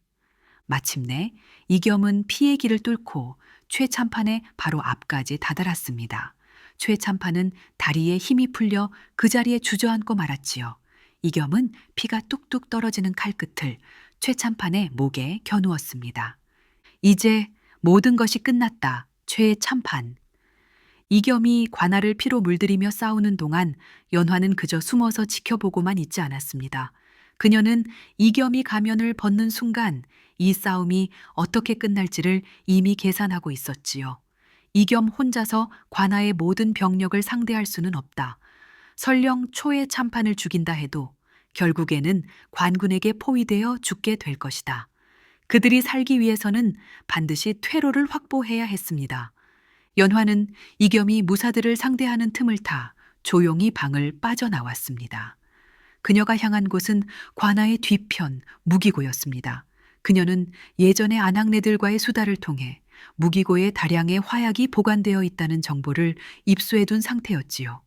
마침내 이겸은 피의 길을 뚫고 최참판의 바로 앞까지 다다랐습니다. 최참판은 다리에 힘이 풀려 그 자리에 주저앉고 말았지요. 이겸은 피가 뚝뚝 떨어지는 칼끝을 최참판의 목에 겨누었습니다. 이제 모든 것이 끝났다. 최참판. 이겸이 관아를 피로 물들이며 싸우는 동안 연화는 그저 숨어서 지켜보고만 있지 않았습니다. 그녀는 이겸이 가면을 벗는 순간 이 싸움이 어떻게 끝날지를 이미 계산하고 있었지요. 이겸 혼자서 관아의 모든 병력을 상대할 수는 없다. 설령 초의 참판을 죽인다 해도 결국에는 관군에게 포위되어 죽게 될 것이다. 그들이 살기 위해서는 반드시 퇴로를 확보해야 했습니다. 연화는 이겸이 무사들을 상대하는 틈을 타 조용히 방을 빠져나왔습니다. 그녀가 향한 곳은 관아의 뒤편 무기고였습니다. 그녀는 예전의 아낙네들과의 수다를 통해 무기고에 다량의 화약이 보관되어 있다는 정보를 입수해 둔 상태였지요.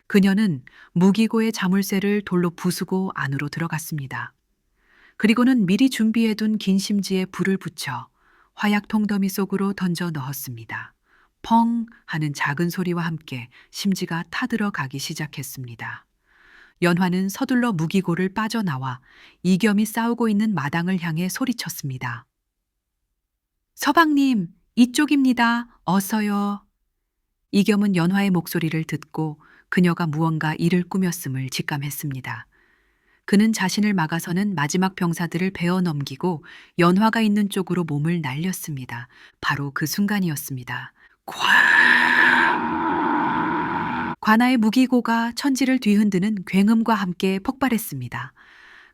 그녀는 무기고의 자물쇠를 돌로 부수고 안으로 들어갔습니다. 그리고는 미리 준비해 둔 긴 심지에 불을 붙여 화약 통더미 속으로 던져 넣었습니다. 펑 하는 작은 소리와 함께 심지가 타들어가기 시작했습니다. 연화는 서둘러 무기고를 빠져나와 이겸이 싸우고 있는 마당을 향해 소리쳤습니다. 서방님, 이쪽입니다. 어서요. 이겸은 연화의 목소리를 듣고 그녀가 무언가 일을 꾸몄음을 직감했습니다. 그는 자신을 막아서는 마지막 병사들을 베어 넘기고 연화가 있는 쪽으로 몸을 날렸습니다. 바로 그 순간이었습니다. 관아의 무기고가 천지를 뒤흔드는 굉음과 함께 폭발했습니다.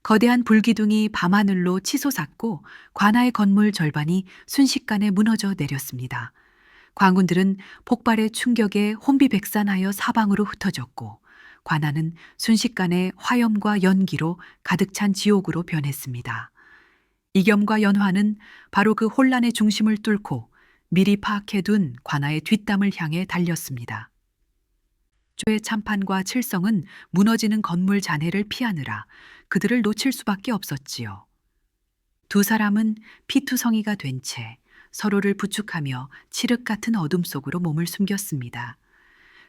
거대한 불기둥이 밤하늘로 치솟았고 관아의 건물 절반이 순식간에 무너져 내렸습니다. 관군들은 폭발의 충격에 혼비백산하여 사방으로 흩어졌고 관아는 순식간에 화염과 연기로 가득 찬 지옥으로 변했습니다. 이겸과 연화는 바로 그 혼란의 중심을 뚫고 미리 파악해둔 관아의 뒷담을 향해 달렸습니다. 조의 참판과 칠성은 무너지는 건물 잔해를 피하느라 그들을 놓칠 수밖에 없었지요. 두 사람은 피투성이가 된 채 서로를 부축하며 칠흑 같은 어둠 속으로 몸을 숨겼습니다.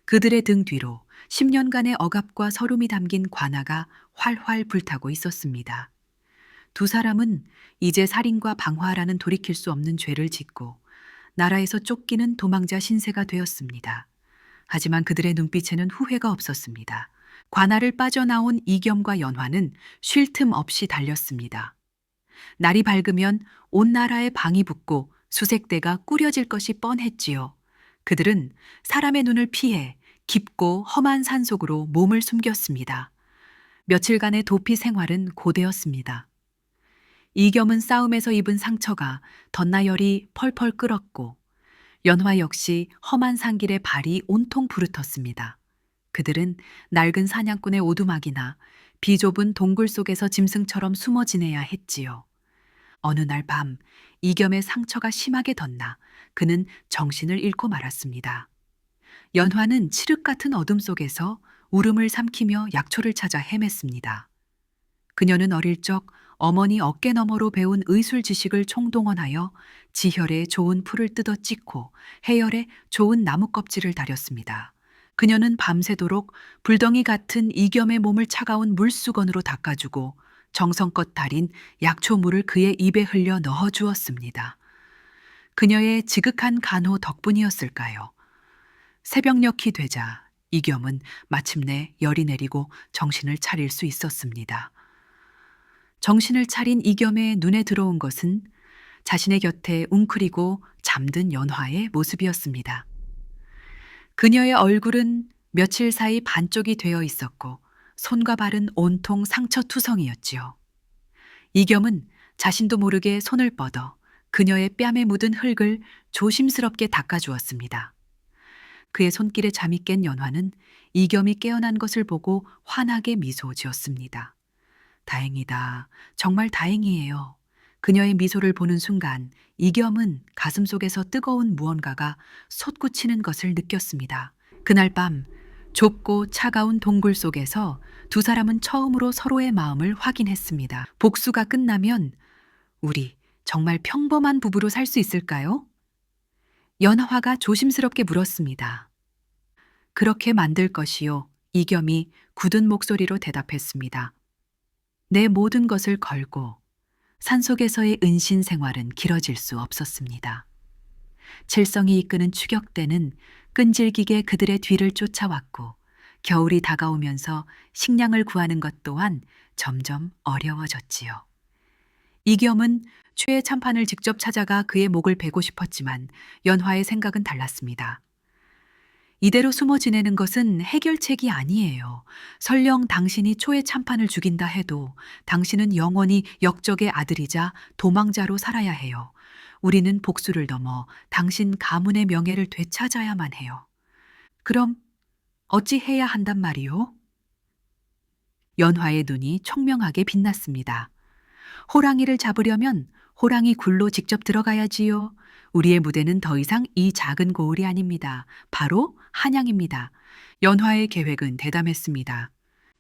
그들의 등 뒤로 10년간의 억압과 서름이 담긴 관아가 활활 불타고 있었습니다. 두 사람은 이제 살인과 방화라는 돌이킬 수 없는 죄를 짓고 나라에서 쫓기는 도망자 신세가 되었습니다. 하지만 그들의 눈빛에는 후회가 없었습니다. 관아를 빠져나온 이겸과 연화는 쉴 틈 없이 달렸습니다. 날이 밝으면 온 나라에 방이 붙고 수색대가 꾸려질 것이 뻔했지요. 그들은 사람의 눈을 피해 깊고 험한 산속으로 몸을 숨겼습니다. 며칠간의 도피 생활은 고되었습니다. 이겸은 싸움에서 입은 상처가 덧나열이 펄펄 끓었고 연화 역시 험한 산길에 발이 온통 부르텄습니다. 그들은 낡은 사냥꾼의 오두막이나 비좁은 동굴 속에서 짐승처럼 숨어 지내야 했지요. 어느 날 밤 이겸의 상처가 심하게 덧나 그는 정신을 잃고 말았습니다. 연화는 칠흑 같은 어둠 속에서 울음을 삼키며 약초를 찾아 헤맸습니다. 그녀는 어릴 적 어머니 어깨너머로 배운 의술 지식을 총동원하여 지혈에 좋은 풀을 뜯어 찢고 해열에 좋은 나무 껍질을 다렸습니다. 그녀는 밤새도록 불덩이 같은 이겸의 몸을 차가운 물수건으로 닦아주고 정성껏 달인 약초물을 그의 입에 흘려 넣어주었습니다. 그녀의 지극한 간호 덕분이었을까요? 새벽녘이 되자 이겸은 마침내 열이 내리고 정신을 차릴 수 있었습니다. 정신을 차린 이겸의 눈에 들어온 것은 자신의 곁에 웅크리고 잠든 연화의 모습이었습니다. 그녀의 얼굴은 며칠 사이 반쪽이 되어 있었고 손과 발은 온통 상처투성이었지요. 이겸은 자신도 모르게 손을 뻗어 그녀의 뺨에 묻은 흙을 조심스럽게 닦아주었습니다. 그의 손길에 잠이 깬 연화는 이겸이 깨어난 것을 보고 환하게 미소 지었습니다. 다행이다. 정말 다행이에요. 그녀의 미소를 보는 순간 이겸은 가슴속에서 뜨거운 무언가가 솟구치는 것을 느꼈습니다. 그날 밤 좁고 차가운 동굴 속에서 두 사람은 처음으로 서로의 마음을 확인했습니다. 복수가 끝나면 우리 정말 평범한 부부로 살 수 있을까요? 연화가 조심스럽게 물었습니다. 그렇게 만들 것이요. 이겸이 굳은 목소리로 대답했습니다. 내 모든 것을 걸고 산속에서의 은신 생활은 길어질 수 없었습니다. 칠성이 이끄는 추격대는 끈질기게 그들의 뒤를 쫓아왔고 겨울이 다가오면서 식량을 구하는 것 또한 점점 어려워졌지요. 이겸은 최의 참판을 직접 찾아가 그의 목을 베고 싶었지만 연화의 생각은 달랐습니다. 이대로 숨어 지내는 것은 해결책이 아니에요. 설령 당신이 초의 참판을 죽인다 해도 당신은 영원히 역적의 아들이자 도망자로 살아야 해요. 우리는 복수를 넘어 당신 가문의 명예를 되찾아야만 해요. 그럼 어찌 해야 한단 말이오? 연화의 눈이 총명하게 빛났습니다. 호랑이를 잡으려면 호랑이 굴로 직접 들어가야지요. 우리의 무대는 더 이상 이 작은 고을이 아닙니다. 바로 한양입니다. 연화의 계획은 대담했습니다.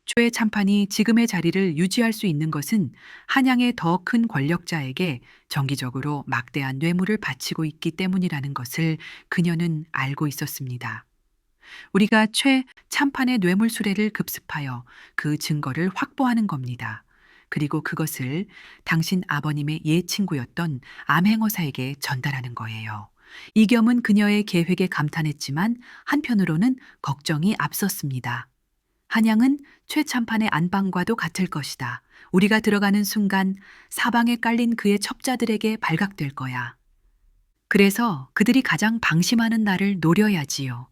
초의 참판이 지금의 자리를 유지할 수 있는 것은 한양의 더 큰 권력자에게 정기적으로 막대한 뇌물을 바치고 있기 때문이라는 것을 그녀는 알고 있었습니다. 우리가 최 참판의 뇌물 수레를 급습하여 그 증거를 확보하는 겁니다. 그리고 그것을 당신 아버님의 옛 친구였던 암행어사에게 전달하는 거예요. 이겸은 그녀의 계획에 감탄했지만 한편으로는 걱정이 앞섰습니다. 한양은 최참판의 안방과도 같을 것이다. 우리가 들어가는 순간 사방에 깔린 그의 첩자들에게 발각될 거야. 그래서 그들이 가장 방심하는 날을 노려야지요.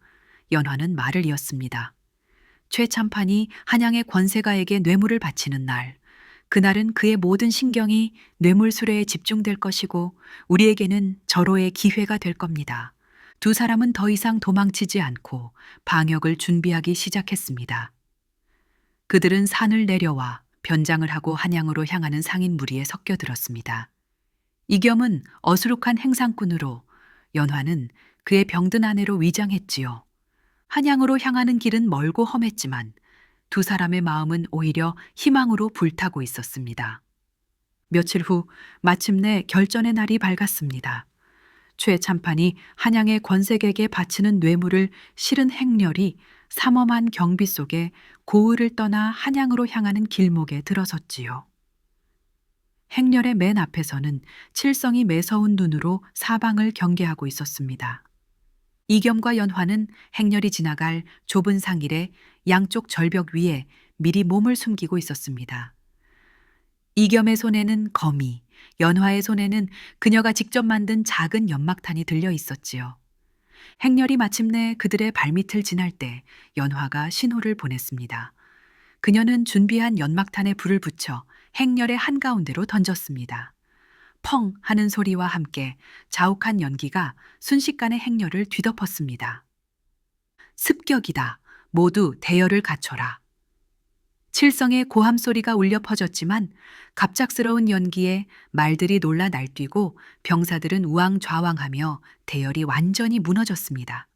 연화는 말을 이었습니다. 최참판이 한양의 권세가에게 뇌물을 바치는 날, 그날은 그의 모든 신경이 뇌물 수레에 집중될 것이고 우리에게는 절호의 기회가 될 겁니다. 두 사람은 더 이상 도망치지 않고 방역을 준비하기 시작했습니다. 그들은 산을 내려와 변장을 하고 한양으로 향하는 상인 무리에 섞여들었습니다. 이겸은 어수룩한 행상꾼으로, 연화는 그의 병든 아내로 위장했지요. 한양으로 향하는 길은 멀고 험했지만 두 사람의 마음은 오히려 희망으로 불타고 있었습니다. 며칠 후 마침내 결전의 날이 밝았습니다. 최 참판이 한양의 권색에게 바치는 뇌물을 실은 행렬이 삼엄한 경비 속에 고을을 떠나 한양으로 향하는 길목에 들어섰지요. 행렬의 맨 앞에서는 칠성이 매서운 눈으로 사방을 경계하고 있었습니다. 이겸과 연화는 행렬이 지나갈 좁은 상일에 양쪽 절벽 위에 미리 몸을 숨기고 있었습니다. 이겸의 손에는 거미, 연화의 손에는 그녀가 직접 만든 작은 연막탄이 들려 있었지요. 행렬이 마침내 그들의 발밑을 지날 때 연화가 신호를 보냈습니다. 그녀는 준비한 연막탄에 불을 붙여 행렬의 한가운데로 던졌습니다. 펑 하는 소리와 함께 자욱한 연기가 순식간에 행렬을 뒤덮었습니다. 습격이다. 모두 대열을 갖춰라. 칠성의 고함 소리가 울려 퍼졌지만 갑작스러운 연기에 말들이 놀라 날뛰고 병사들은 우왕좌왕하며 대열이 완전히 무너졌습니다.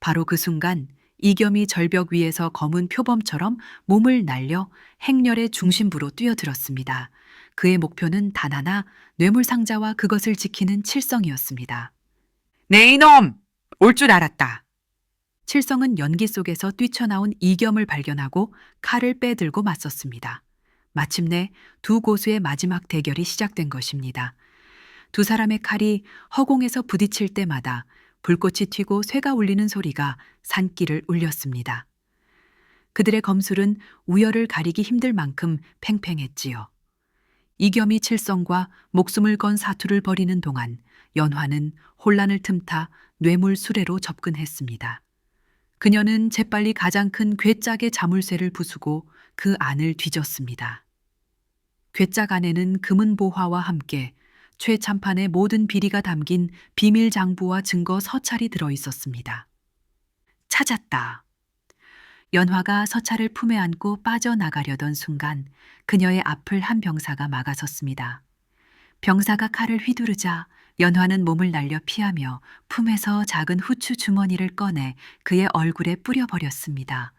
바로 그 순간 이겸이 절벽 위에서 검은 표범처럼 몸을 날려 행렬의 중심부로 뛰어들었습니다. 그의 목표는 단 하나, 뇌물상자와 그것을 지키는 칠성이었습니다. 네 이놈! 올 줄 알았다. 칠성은 연기 속에서 뛰쳐나온 이겸을 발견하고 칼을 빼들고 맞섰습니다. 마침내 두 고수의 마지막 대결이 시작된 것입니다. 두 사람의 칼이 허공에서 부딪힐 때마다 불꽃이 튀고 쇠가 울리는 소리가 산길을 울렸습니다. 그들의 검술은 우열을 가리기 힘들 만큼 팽팽했지요. 이겸이 칠성과 목숨을 건 사투를 벌이는 동안 연화는 혼란을 틈타 뇌물 수레로 접근했습니다. 그녀는 재빨리 가장 큰 괴짝의 자물쇠를 부수고 그 안을 뒤졌습니다. 괴짝 안에는 금은 보화와 함께 최참판의 모든 비리가 담긴 비밀 장부와 증거 서찰이 들어 있었습니다. 찾았다. 연화가 서찰을 품에 안고 빠져나가려던 순간 그녀의 앞을 한 병사가 막아섰습니다. 병사가 칼을 휘두르자 연화는 몸을 날려 피하며 품에서 작은 후추 주머니를 꺼내 그의 얼굴에 뿌려버렸습니다.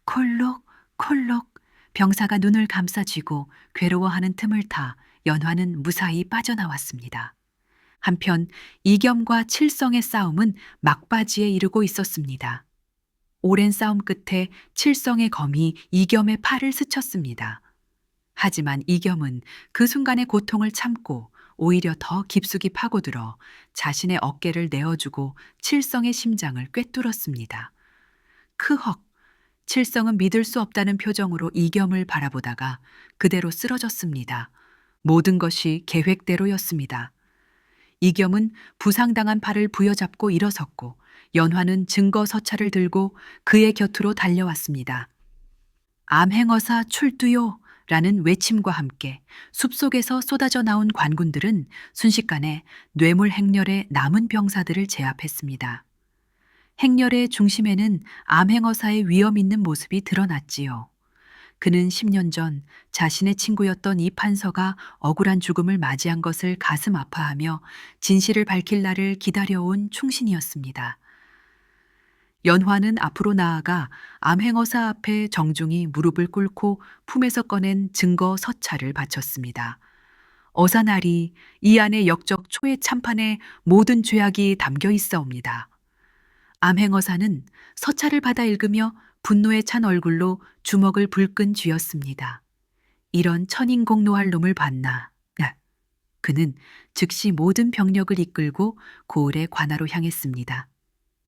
콜록 콜록 병사가 눈을 감싸쥐고 괴로워하는 틈을 타 연화는 무사히 빠져나왔습니다. 한편 이겸과 칠성의 싸움은 막바지에 이르고 있었습니다. 오랜 싸움 끝에 칠성의 검이 이겸의 팔을 스쳤습니다. 하지만 이겸은 그 순간의 고통을 참고 오히려 더 깊숙이 파고들어 자신의 어깨를 내어주고 칠성의 심장을 꿰뚫었습니다. 크헉! 칠성은 믿을 수 없다는 표정으로 이겸을 바라보다가 그대로 쓰러졌습니다. 모든 것이 계획대로였습니다. 이겸은 부상당한 팔을 부여잡고 일어섰고 연화는 증거 서찰을 들고 그의 곁으로 달려왔습니다. 암행어사 출두요! 라는 외침과 함께 숲속에서 쏟아져 나온 관군들은 순식간에 뇌물 행렬의 남은 병사들을 제압했습니다. 행렬의 중심에는 암행어사의 위험 있는 모습이 드러났지요. 그는 10년 전 자신의 친구였던 이 판서가 억울한 죽음을 맞이한 것을 가슴 아파하며 진실을 밝힐 날을 기다려온 충신이었습니다. 연화는 앞으로 나아가 암행어사 앞에 정중히 무릎을 꿇고 품에서 꺼낸 증거 서찰을 바쳤습니다. 어사나리, 이 안에 역적 초의 참판에 모든 죄악이 담겨 있사옵니다. 암행어사는 서찰을 받아 읽으며 분노에 찬 얼굴로 주먹을 불끈 쥐었습니다. 이런 천인공노할 놈을 봤나. 그는 즉시 모든 병력을 이끌고 고을의 관하로 향했습니다.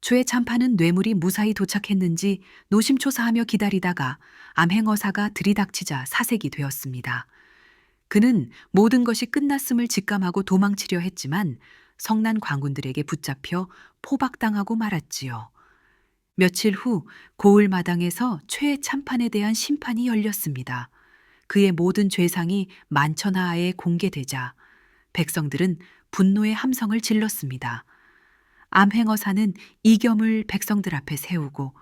초의 참판은 뇌물이 무사히 도착했는지 노심초사하며 기다리다가 암행어사가 들이닥치자 사색이 되었습니다. 그는 모든 것이 끝났음을 직감하고 도망치려 했지만 성난 관군들에게 붙잡혀 포박당하고 말았지요. 며칠 후 고을 마당에서 최의 참판에 대한 심판이 열렸습니다. 그의 모든 죄상이 만천하에 공개되자 백성들은 분노의 함성을 질렀습니다. 암행어사는 이겸을 백성들 앞에 세우고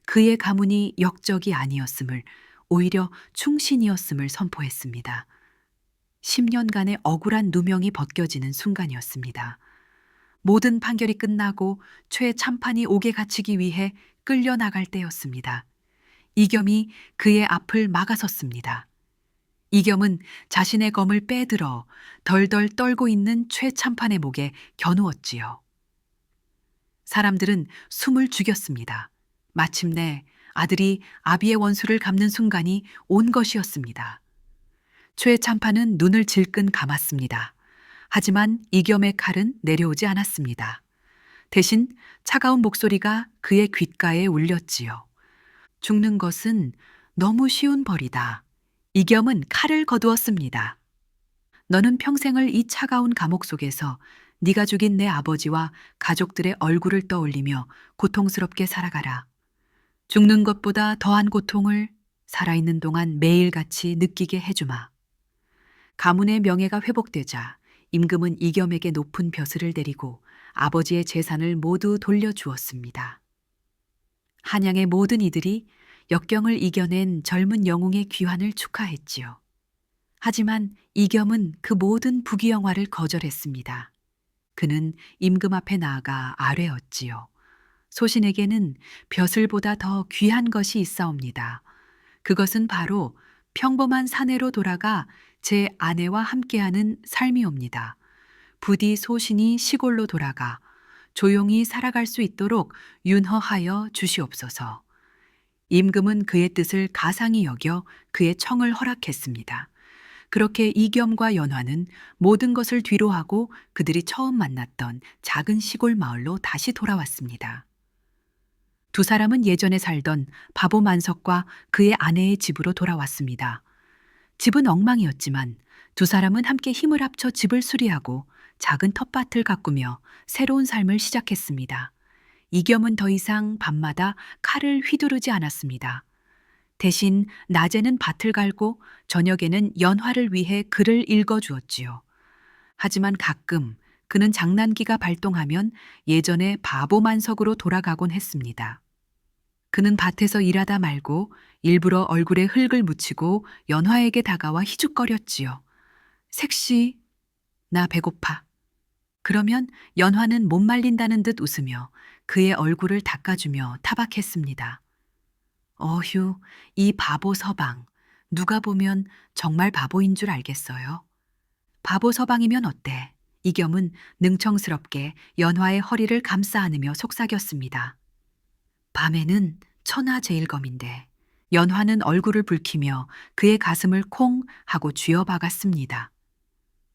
그의 가문이 역적이 아니었음을, 오히려 충신이었음을 선포했습니다. 10년간의 억울한 누명이 벗겨지는 순간이었습니다. 모든 판결이 끝나고 최참판이 옥에 갇히기 위해 끌려나갈 때였습니다. 이겸이 그의 앞을 막아섰습니다. 이겸은 자신의 검을 빼들어 덜덜 떨고 있는 최참판의 목에 겨누었지요. 사람들은 숨을 죽였습니다. 마침내 아들이 아비의 원수를 갚는 순간이 온 것이었습니다. 최참판은 눈을 질끈 감았습니다. 하지만 이겸의 칼은 내려오지 않았습니다. 대신 차가운 목소리가 그의 귓가에 울렸지요. 죽는 것은 너무 쉬운 벌이다. 이겸은 칼을 거두었습니다. 너는 평생을 이 차가운 감옥 속에서 네가 죽인 내 아버지와 가족들의 얼굴을 떠올리며 고통스럽게 살아가라. 죽는 것보다 더한 고통을 살아있는 동안 매일같이 느끼게 해주마. 가문의 명예가 회복되자 임금은 이겸에게 높은 벼슬을 내리고 아버지의 재산을 모두 돌려주었습니다. 한양의 모든 이들이 역경을 이겨낸 젊은 영웅의 귀환을 축하했지요. 하지만 이겸은 그 모든 부귀영화를 거절했습니다. 그는 임금 앞에 나아가 아뢰었지요. 소신에게는 벼슬보다 더 귀한 것이 있사옵니다. 그것은 바로 평범한 사내로 돌아가 제 아내와 함께하는 삶이옵니다. 부디 소신이 시골로 돌아가 조용히 살아갈 수 있도록 윤허하여 주시옵소서. 임금은 그의 뜻을 가상히 여겨 그의 청을 허락했습니다. 그렇게 이겸과 연화는 모든 것을 뒤로하고 그들이 처음 만났던 작은 시골 마을로 다시 돌아왔습니다. 두 사람은 예전에 살던 바보 만석과 그의 아내의 집으로 돌아왔습니다. 집은 엉망이었지만 두 사람은 함께 힘을 합쳐 집을 수리하고 작은 텃밭을 가꾸며 새로운 삶을 시작했습니다. 이겸은 더 이상 밤마다 칼을 휘두르지 않았습니다. 대신 낮에는 밭을 갈고 저녁에는 연화를 위해 글을 읽어주었지요. 하지만 가끔 그는 장난기가 발동하면 예전의 바보 만석으로 돌아가곤 했습니다. 그는 밭에서 일하다 말고 일부러 얼굴에 흙을 묻히고 연화에게 다가와 희죽거렸지요. 색시, 나 배고파. 그러면 연화는 못 말린다는 듯 웃으며 그의 얼굴을 닦아주며 타박했습니다. 어휴, 이 바보 서방. 누가 보면 정말 바보인 줄 알겠어요. 바보 서방이면 어때? 이겸은 능청스럽게 연화의 허리를 감싸 안으며 속삭였습니다. 밤에는 천하제일검인데 연화는 얼굴을 붉히며 그의 가슴을 콩 하고 쥐어박았습니다.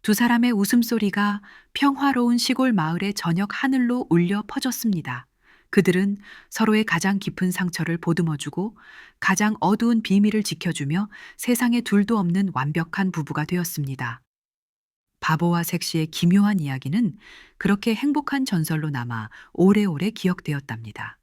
두 사람의 웃음소리가 평화로운 시골 마을의 저녁 하늘로 울려 퍼졌습니다. 그들은 서로의 가장 깊은 상처를 보듬어주고 가장 어두운 비밀을 지켜주며 세상에 둘도 없는 완벽한 부부가 되었습니다. 바보와 색시의 기묘한 이야기는 그렇게 행복한 전설로 남아 오래오래 기억되었답니다.